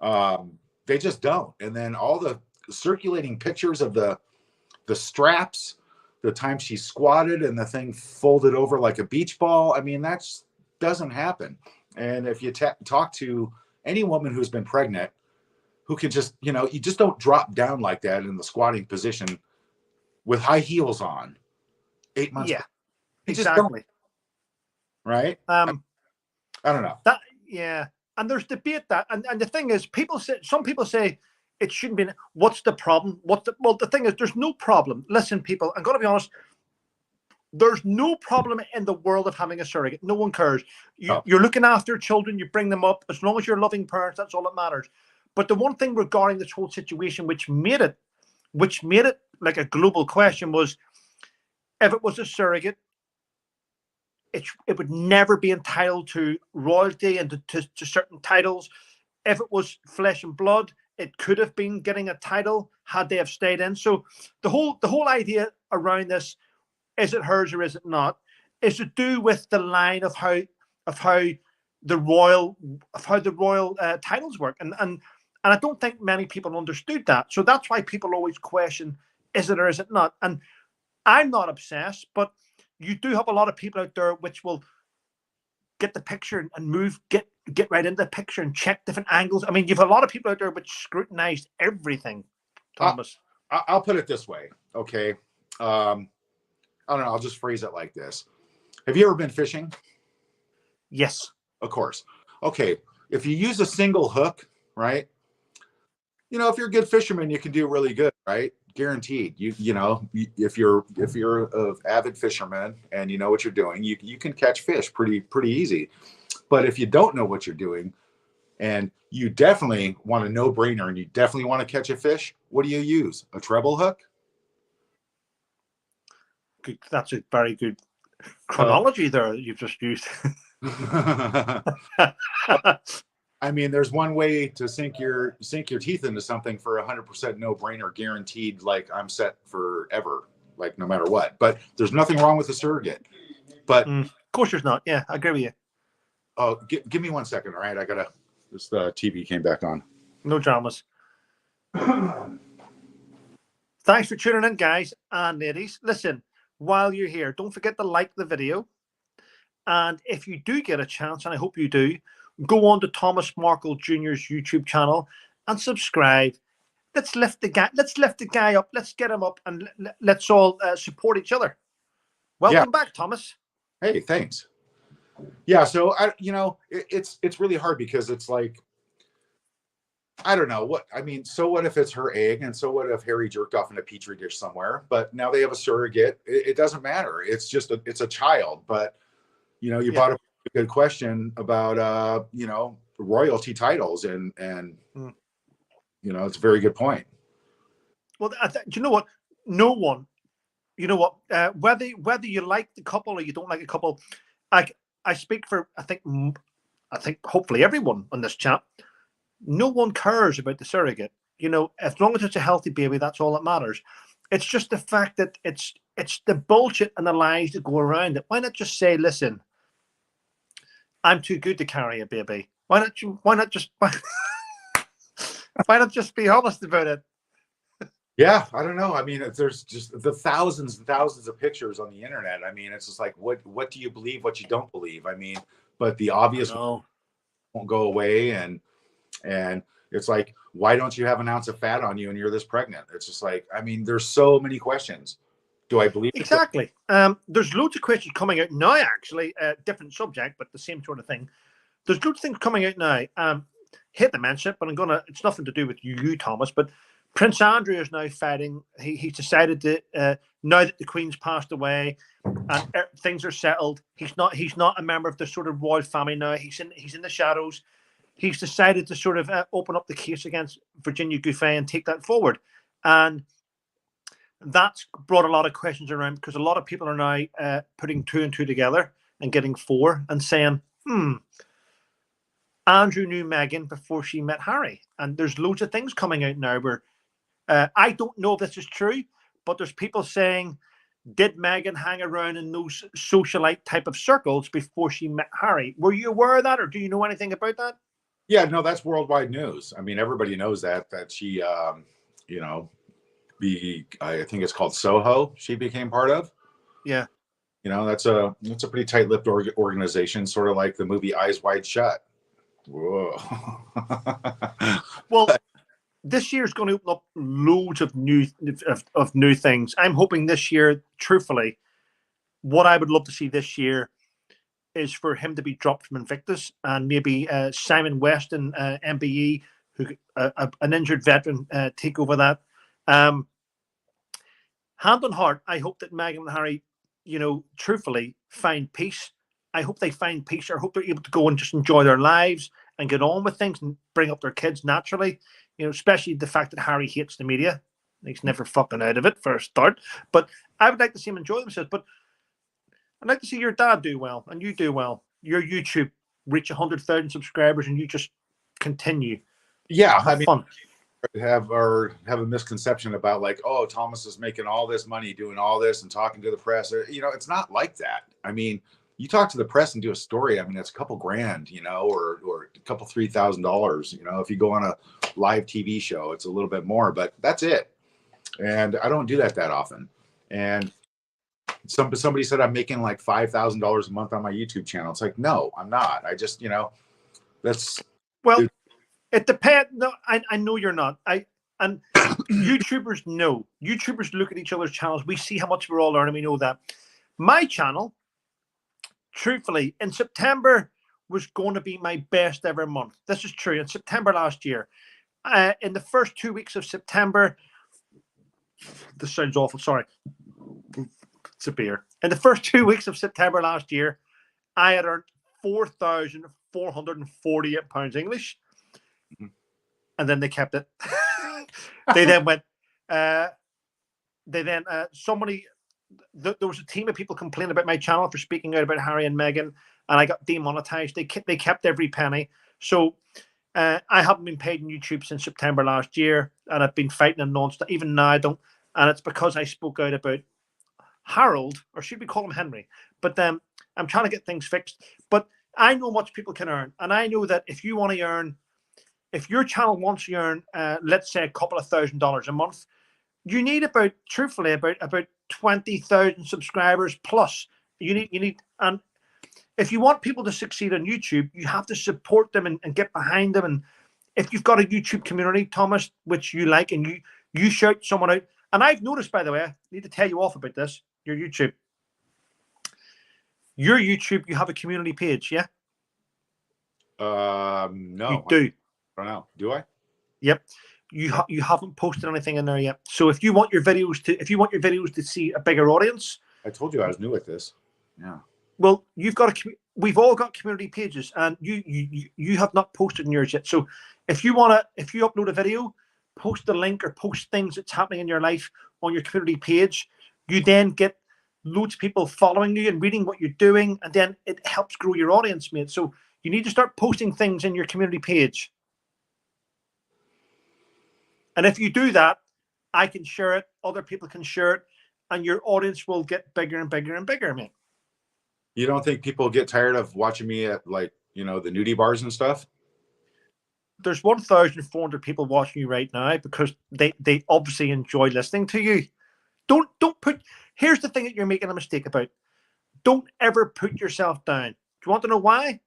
[SPEAKER 2] They just don't. And then all the circulating pictures of the straps, the time she squatted and the thing folded over like a beach ball. I mean, that doesn't happen. And if you talk to any woman who's been pregnant, who can just, you know, you just don't drop down like that in the squatting position with high heels on 8 months.
[SPEAKER 1] Yeah, exactly.
[SPEAKER 2] Right. I don't know.
[SPEAKER 1] That, yeah. And there's debate that, and the thing is, some people say it shouldn't be. What's the problem? Well, the thing is, there's no problem. Listen, people, I'm going to be honest. There's no problem in the world of having a surrogate. No one cares. You're looking after children. You bring them up. As long as you're loving parents, that's all that matters. But the one thing regarding this whole situation, which made it like a global question, was if it was a surrogate, it would never be entitled to royalty and to certain titles. If it was flesh and blood, it could have been getting a title had they have stayed in. So the whole idea around this, is it hers or is it not, is to do with the line of how the royal titles work, and I don't think many people understood that. So that's why people always question, is it or is it not? And I'm not obsessed, but you do have a lot of people out there which will get the picture and get right into the picture and check different angles. I mean, you have a lot of people out there which scrutinize everything. Thomas,
[SPEAKER 2] I'll put it this way, okay? I don't know. I'll just phrase it like this. Have you ever been fishing?
[SPEAKER 1] Yes.
[SPEAKER 2] Of course. Okay. If you use a single hook, right? You know, if you're a good fisherman, you can do really good, right? Guaranteed. You know, if you're an avid fisherman and you know what you're doing, you can catch fish pretty easy. But if you don't know what you're doing, and you definitely want a no-brainer, and you definitely want to catch a fish, what do you use? A treble hook?
[SPEAKER 1] That's a very good chronology there you've just used.
[SPEAKER 2] I mean, there's one way to sink your teeth into something for 100% no-brainer, guaranteed. Like, I'm set forever, like no matter what. But there's nothing wrong with a surrogate. But
[SPEAKER 1] of course, there's not. Yeah, I agree with you.
[SPEAKER 2] Oh, give me 1 second, all right? I gotta. This TV came back on.
[SPEAKER 1] No dramas. Thanks for tuning in, guys and ladies. Listen, while you're here, don't forget to like the video. And if you do get a chance, and I hope you do, go on to Thomas Markle Jr.'s YouTube channel and subscribe. Let's lift the guy up. Let's get him up, and let's all support each other. Welcome back, Thomas.
[SPEAKER 2] Hey, thanks. Yeah, so it's really hard because it's like, I don't know what I mean. So what if it's her egg, and so what if Harry jerked off in a petri dish somewhere? But now they have a surrogate. It doesn't matter. It's just it's a child. But you brought up a good question about royalty titles, and it's a very good point.
[SPEAKER 1] Well, do you know what? No one, whether you like the couple or you don't like a couple, I speak for I think hopefully everyone on this chat. no one cares about the surrogate. You know, as long as it's a healthy baby, that's all that matters. It's just the fact that it's the bullshit and the lies that go around it. Why not just say, listen, I'm too good to carry a baby. Why not just be honest about it?
[SPEAKER 2] Yeah, I don't know. I mean, there's just the thousands and thousands of pictures on the internet. I mean, it's just like, what do you believe, what you don't believe? I mean, but the obvious won't go away, and it's like, why don't you have an ounce of fat on you and you're this pregnant? It's just like, I mean, there's so many questions. Do I believe
[SPEAKER 1] exactly? There's loads of questions coming out now. Actually, different subject, but the same sort of thing. There's loads of things coming out now. Hate to mention it, but it's nothing to do with you, Thomas, but Prince Andrew is now fighting. He's decided that now that the Queen's passed away and things are settled, he's not a member of the sort of royal family now. He's in the shadows. He's decided to sort of open up the case against Virginia Giuffre and take that forward, and that's brought a lot of questions around because a lot of people are now putting two and two together and getting four and saying, Andrew knew Meghan before she met Harry, and there's loads of things coming out now where. I don't know if this is true, but there's people saying, did Meghan hang around in those socialite type of circles before she met Harry? Were you aware of that, or do you know anything about that?
[SPEAKER 2] Yeah, no, that's worldwide news. I mean, everybody knows that she, you know, I think it's called Soho. She became part of.
[SPEAKER 1] Yeah.
[SPEAKER 2] You know, that's a pretty tight-lipped organization, sort of like the movie Eyes Wide Shut. Whoa.
[SPEAKER 1] Well. This year is going to open up loads of new things. I'm hoping this year, truthfully, what I would love to see this year is for him to be dropped from Invictus and maybe Simon Weston, MBE, who an injured veteran, take over that. Hand on heart, I hope that Meghan and Harry, you know, truthfully find peace. I hope they find peace. I hope they're able to go and just enjoy their lives and get on with things and bring up their kids naturally. You know, especially the fact that Harry hates the media. He's never fucking out of it for a start. But I would like to see him enjoy themselves. But I'd like to see your dad do well and you do well. Your YouTube reach 100,000 subscribers and you just continue.
[SPEAKER 2] Yeah,
[SPEAKER 1] have fun.
[SPEAKER 2] Have a misconception about like, oh, Thomas is making all this money doing all this and talking to the press. You know, it's not like that. I mean, you talk to the press and do a story. I mean, it's a couple grand, you know, or a couple $3,000. You know, if you go on a live TV show, it's a little bit more, but that's it. And I don't do that often. And somebody said I'm making like $5,000 a month on my YouTube channel. It's like, no, I'm not. I just, you know, that's
[SPEAKER 1] it depends. No, I know you're not. And YouTubers know. YouTubers look at each other's channels. We see how much we're all earning. We know that. My channel, truthfully, in September was going to be my best ever month. This is true. In September last year, in the first 2 weeks of September, this sounds awful. Sorry, it's a beer. In the first 2 weeks of September last year, I had earned £4,448 English, and then they kept it. They then went. Somebody. There was a team of people complaining about my channel for speaking out about Harry and Meghan, and I got demonetized. They kept every penny. So I haven't been paid on YouTube since September last year, and I've been fighting them non-stop. Even now, I don't. And it's because I spoke out about Harold, or should we call him Henry? But I'm trying to get things fixed. But I know much people can earn, and I know that if you want to earn, if your channel wants to earn, let's say a couple of $1,000s a month, you need about 20,000 subscribers plus. You need, and if you want people to succeed on YouTube, you have to support them and get behind them. And if you've got a YouTube community, Thomas, which you like, and you shout someone out, and I've noticed, by the way, I need to tell you off about this. Your YouTube, you have a community page, yeah?
[SPEAKER 2] No,
[SPEAKER 1] you do.
[SPEAKER 2] I don't know. Do I?
[SPEAKER 1] Yep. You haven't posted anything in there yet. So if you want your videos to see a bigger audience,
[SPEAKER 2] I told you I was new at this. Yeah.
[SPEAKER 1] Well, we've all got community pages, and you have not posted in yours yet. So if you upload a video, post the link or post things that's happening in your life on your community page. You then get loads of people following you and reading what you're doing, and then it helps grow your audience, mate. So you need to start posting things in your community page. And if you do that, I can share it, other people can share it, and your audience will get bigger and bigger and bigger, mate.
[SPEAKER 2] You don't think people get tired of watching me at, like, the nudie bars and stuff?
[SPEAKER 1] There's 1,400 people watching you right now because they obviously enjoy listening to you. Don't put. Here's the thing that you're making a mistake about. Don't ever put yourself down. Do you want to know why?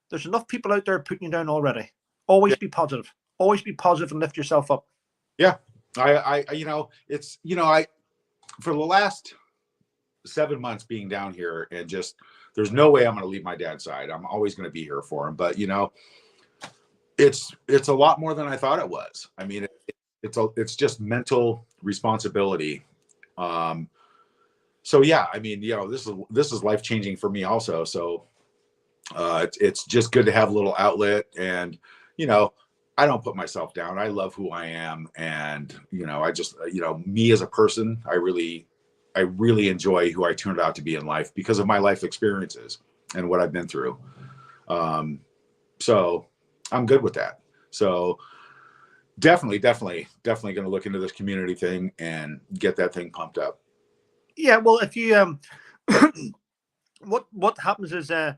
[SPEAKER 1] There's enough people out there putting you down already. Always be positive. Always be positive and lift yourself up.
[SPEAKER 2] Yeah, I it's I for the last 7 months being down here, and just there's no way I'm going to leave my dad's side. I'm always going to be here for him, but it's a lot more than I thought it was. I mean, it's just mental responsibility. So yeah, I mean, this is life changing for me also. So it's just good to have a little outlet, and I don't put myself down. I love who I am, and I just me as a person, I really enjoy who I turned out to be in life because of my life experiences and what I've been through. So I'm good with that. So definitely going to look into this community thing and get that thing pumped up.
[SPEAKER 1] Yeah, well, if you what happens is this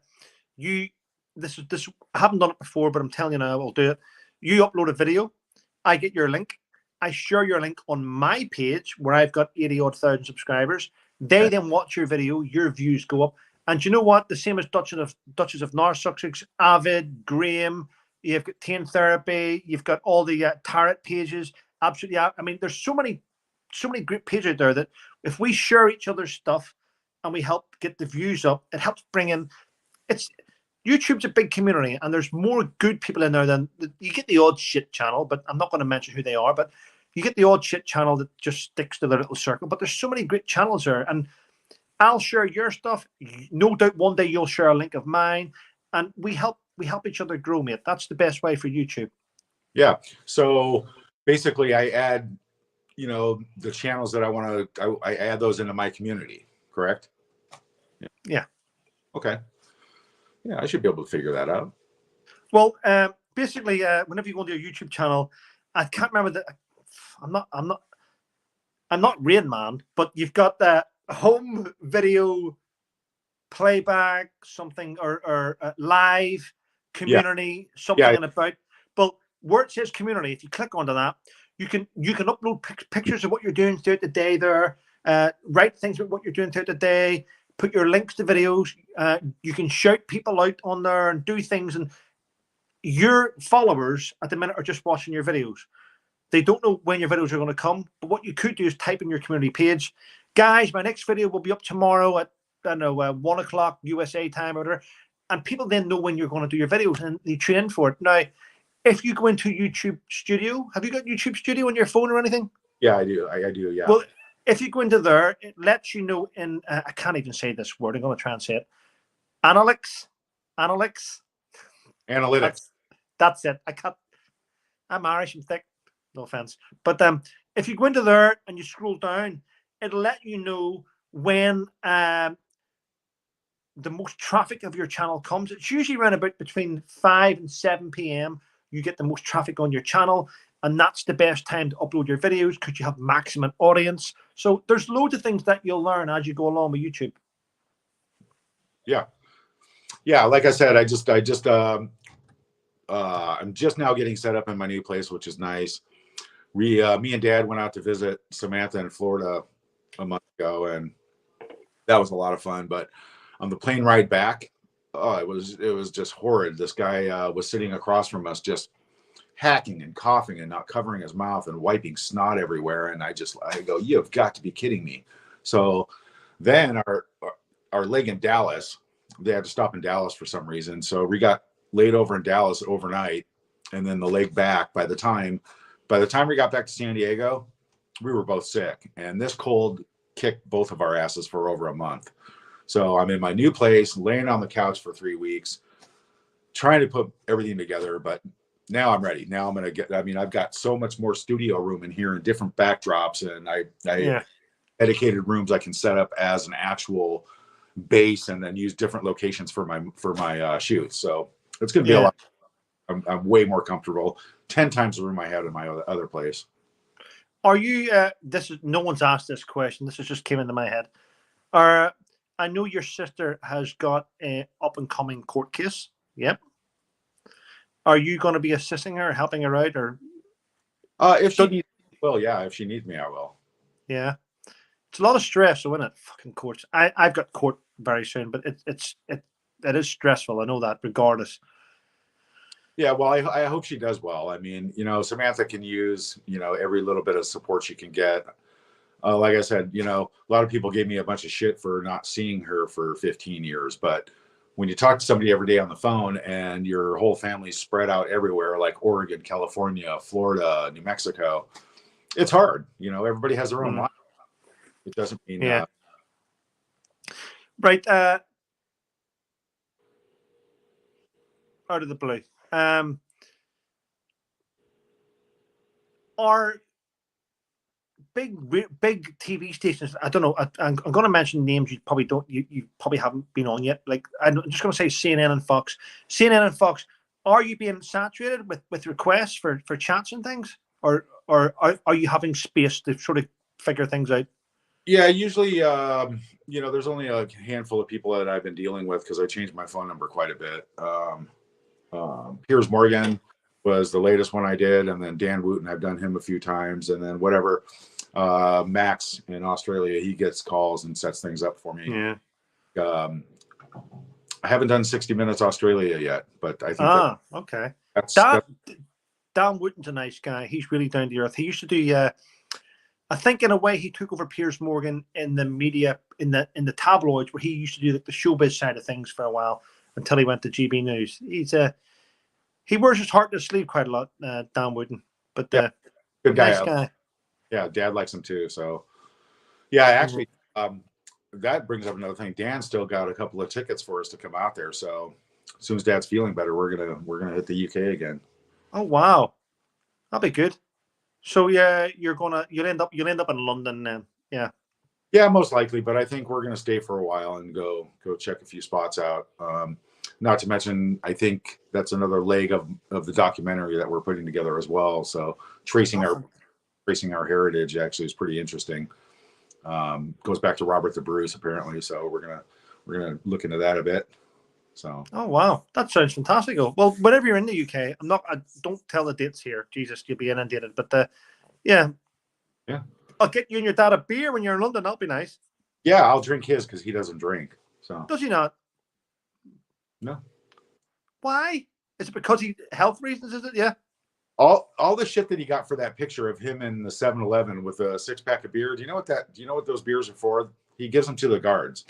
[SPEAKER 1] I haven't done it before, but I'm telling you now, I will do it. You upload a video, I get your link, I share your link on my page where I've got 80,000 subscribers. They then watch your video, your views go up. And you know what? The same as Duchess of Narsussex, Avid, Graham, you've got Teen Therapy, you've got all the tarot pages. Absolutely. I mean, there's so many great pages out there that if we share each other's stuff and we help get the views up, it helps bring in. YouTube's a big community, and there's more good people in there than you get the odd shit channel, but I'm not going to mention who they are, but you get the odd shit channel that just sticks to their little circle. But there's so many great channels there, and I'll share your stuff. No doubt one day you'll share a link of mine, and we help each other grow, mate. That's the best way for YouTube.
[SPEAKER 2] Yeah. So basically I add, the channels that I want to, I add those into my community, correct?
[SPEAKER 1] Yeah.
[SPEAKER 2] Okay. Yeah, I should be able to figure that out.
[SPEAKER 1] Well, basically, whenever you go to your YouTube channel, I can't remember that. I'm not Rain Man, but you've got the home video playback, something or live community, something about. But where it says community, if you click onto that, you can upload pictures of what you're doing throughout the day there, write things about what you're doing throughout the day, put your links to videos. You can shout people out on there and do things. And your followers at the minute are just watching your videos. They don't know when your videos are going to come. But what you could do is type in your community page, guys, my next video will be up tomorrow at 1 o'clock USA time or whatever. And people then know when you're going to do your videos and they tune in for it. Now, if you go into YouTube Studio, have you got YouTube Studio on your phone or anything?
[SPEAKER 2] Yeah, I do. I do. Yeah.
[SPEAKER 1] Well, if you go into there, it lets you know in, I can't even say this word. I'm going to try and say it. Analytics. That's it. I'm Irish and thick. No offense. But if you go into there and you scroll down, it'll let you know when the most traffic of your channel comes. It's usually around about between 5 and 7 p.m. You get the most traffic on your channel, and that's the best time to upload your videos because you have maximum audience. So there's loads of things that you'll learn as you go along with YouTube.
[SPEAKER 2] Yeah. Like I said, I'm just now getting set up in my new place, which is nice. Me and Dad went out to visit Samantha in Florida a month ago, and that was a lot of fun. But on the plane ride back, it was just horrid. This guy was sitting across from us, just hacking and coughing and not covering his mouth and wiping snot everywhere. And I go, you've got to be kidding me. So then our leg in Dallas, they had to stop in Dallas for some reason. So we got laid over in Dallas overnight, and then the leg back. By the time we got back to San Diego, we were both sick, and this cold kicked both of our asses for over a month. So I'm in my new place, laying on the couch for 3 weeks, trying to put everything together. But now I'm ready. Now I'm going to I've got so much more studio room in here and different backdrops, and I dedicated rooms I can set up as an actual base and then use different locations for my shoots. So it's going to be a lot. I'm way more comfortable. 10 times the room I had in my other place.
[SPEAKER 1] Are you? This is no one's asked this question. This has just came into my head. Are I know your sister has got a up and coming court case. Yep. Are you going to be assisting her, helping her out, or?
[SPEAKER 2] If she needs, well, yeah. If she needs me, I will.
[SPEAKER 1] Yeah, it's a lot of stress, isn't it? Fucking courts. I've got court very soon, but it is stressful. I know that, regardless.
[SPEAKER 2] Yeah, well, I hope she does well. I mean, Samantha can use, every little bit of support she can get. Like I said, a lot of people gave me a bunch of shit for not seeing her for 15 years. But when you talk to somebody every day on the phone and your whole family's spread out everywhere, like Oregon, California, Florida, New Mexico, it's hard. Everybody has their own life. It doesn't mean.
[SPEAKER 1] Yeah. Right. Out of the blue. Are big TV stations? I don't know. I'm going to mention names you probably don't. You probably haven't been on yet. Like I'm just going to say CNN and Fox. CNN and Fox. Are you being saturated with requests for chats and things, or are you having space to sort of figure things out?
[SPEAKER 2] Yeah, usually, there's only a handful of people that I've been dealing with because I changed my phone number quite a bit. Piers Morgan was the latest one I did, and then Dan Wooten, I've done him a few times, and then whatever, Max in Australia, he gets calls and sets things up for me.
[SPEAKER 1] Yeah.
[SPEAKER 2] I haven't done 60 Minutes Australia yet, but I think
[SPEAKER 1] okay.
[SPEAKER 2] That's
[SPEAKER 1] Dan Wooten's a nice guy. He's really down to earth. He used to do. I think in a way he took over Piers Morgan in the media, in the tabloids, where he used to do the showbiz side of things for a while until he went to GB News. He wears his heart to his sleeve quite a lot, Dan Wooten. But
[SPEAKER 2] good guy.
[SPEAKER 1] Nice guy.
[SPEAKER 2] Yeah, Dad likes him too. So yeah, actually, that brings up another thing. Dan still got a couple of tickets for us to come out there. So as soon as Dad's feeling better, we're gonna hit the UK again.
[SPEAKER 1] Oh wow, that'll be good. So yeah, you'll end up in London then. Yeah.
[SPEAKER 2] Yeah, most likely, but I think we're gonna stay for a while and go check a few spots out. Not to mention, I think that's another leg of the documentary that we're putting together as well. So tracing our heritage actually is pretty interesting. Goes back to Robert the Bruce apparently. So we're gonna look into that a bit. So.
[SPEAKER 1] Oh wow, that sounds fantastic. Well, whenever you're in the UK, I don't tell the dates here. Jesus, you'll be inundated. But yeah, I'll get you and your dad a beer when you're in London. That'll be nice.
[SPEAKER 2] Yeah, I'll drink his because he doesn't drink. So.
[SPEAKER 1] Does he not?
[SPEAKER 2] No.
[SPEAKER 1] Why? Is it because he health reasons? Is it? Yeah.
[SPEAKER 2] All the shit that he got for that picture of him in the 7-Eleven with a 6-pack of beer. Do you know what those beers are for? He gives them to the guards.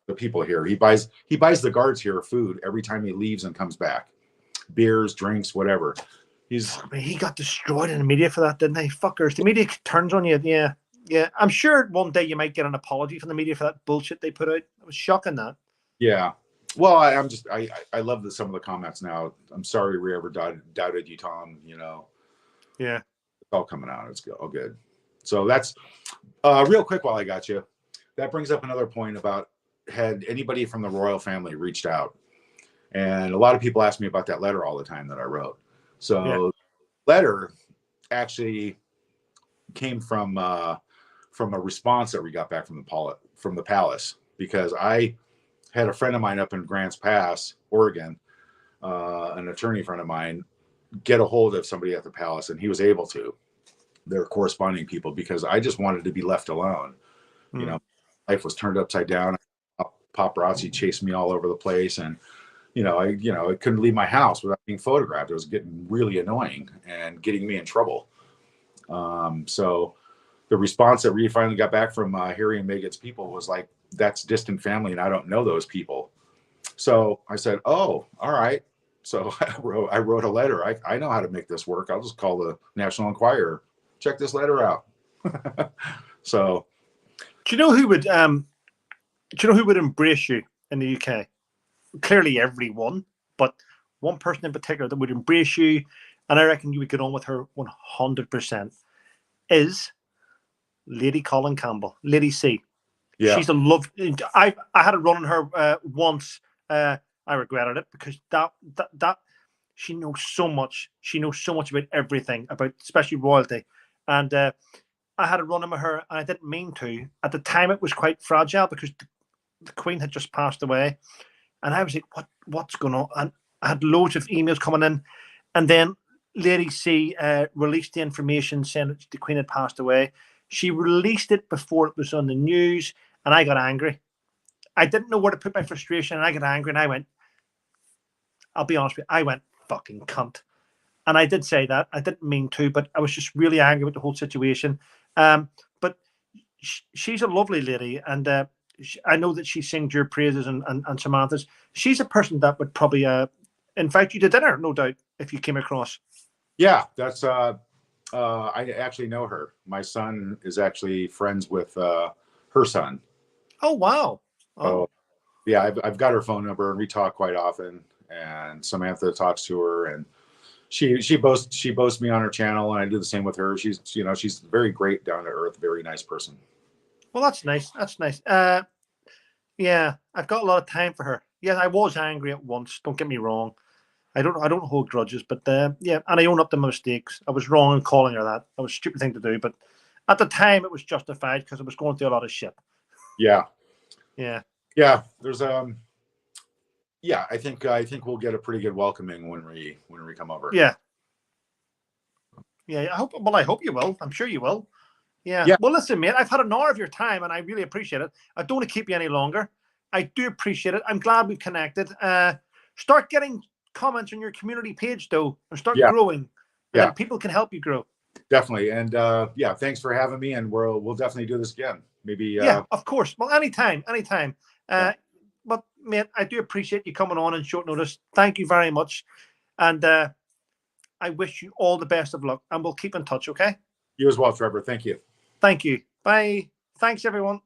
[SPEAKER 2] The people here. He buys the guards here food every time he leaves and comes back. Beers, drinks, whatever.
[SPEAKER 1] He got destroyed in the media for that, didn't they? Fuckers. The media turns on you. Yeah. Yeah. I'm sure one day you might get an apology from the media for that bullshit they put out. It was shocking that.
[SPEAKER 2] Yeah. Well, I love some of the comments now. I'm sorry we ever doubted you, Tom.
[SPEAKER 1] Yeah.
[SPEAKER 2] It's all coming out. It's all good. So that's real quick while I got you. That brings up another point about, had anybody from the royal family reached out? And a lot of people ask me about that letter all the time that I wrote. So letter actually came from a response that we got back from the palace, because I had a friend of mine up in Grants Pass, Oregon, an attorney friend of mine, get a hold of somebody at the palace, and he was able to. They're corresponding people, because I just wanted to be left alone. Life was turned upside down. Paparazzi chased me all over the place, and I couldn't leave my house without being photographed. It was getting really annoying and getting me in trouble. So the response that we finally got back from Harry and Meghan's people was like, that's distant family and I don't know those people. So I said, oh, all right. So I wrote a letter. I know how to make this work. I'll just call the National Enquirer. Check this letter out. So
[SPEAKER 1] do you know who would embrace you in the UK? Clearly everyone, but one person in particular that would embrace you, and I reckon you would get on with her 100%, is Lady Colin Campbell, Lady C. Yeah. She's a love. I had a run on her once. I regretted it, because that she knows so much. She knows so much about everything, about especially royalty. And I had a run in with her, and I didn't mean to. At the time, it was quite fragile because the Queen had just passed away, and I was like, what's going on? And I had loads of emails coming in, and then Lady C released the information saying that the Queen had passed away. She released it before it was on the news, and I got angry. I didn't know where to put my frustration, and I got angry, and I went, I'll be honest with you, I went, fucking cunt. And I did say that. I didn't mean to, but I was just really angry with the whole situation. But she's a lovely lady, and I know that she sings your praises and Samantha's. She's a person that would probably invite you to dinner, no doubt, if you came across.
[SPEAKER 2] Yeah, that's I actually know her. My son is actually friends with her son.
[SPEAKER 1] Oh wow!
[SPEAKER 2] Oh, yeah, I've got her phone number, and we talk quite often. And Samantha talks to her, and she boasts me on her channel, and I do the same with her. She's very great, down to earth, very nice person.
[SPEAKER 1] Well, that's nice. That's nice. Yeah, I've got a lot of time for her. Yeah, I was angry at once. Don't get me wrong. I don't hold grudges, but yeah, and I own up to my mistakes. I was wrong in calling her that. That was a stupid thing to do, but at the time it was justified because I was going through a lot of shit.
[SPEAKER 2] Yeah.
[SPEAKER 1] Yeah.
[SPEAKER 2] Yeah. There's yeah, I think we'll get a pretty good welcoming when we come over.
[SPEAKER 1] Yeah. Yeah. I hope you will. I'm sure you will. Yeah.
[SPEAKER 2] Yeah.
[SPEAKER 1] Well, listen, mate, I've had an hour of your time, and I really appreciate it. I don't want to keep you any longer. I do appreciate it. I'm glad we've connected. Start getting comments on your community page, though, and start growing. And then people can help you grow.
[SPEAKER 2] Definitely. And yeah, thanks for having me. And we'll definitely do this again. Maybe.
[SPEAKER 1] Yeah, of course. Well, anytime. But mate, I do appreciate you coming on in short notice. Thank you very much. And I wish you all the best of luck, and we'll keep in touch, okay?
[SPEAKER 2] You as well, Trevor. Thank you.
[SPEAKER 1] Thank you. Bye. Thanks, everyone.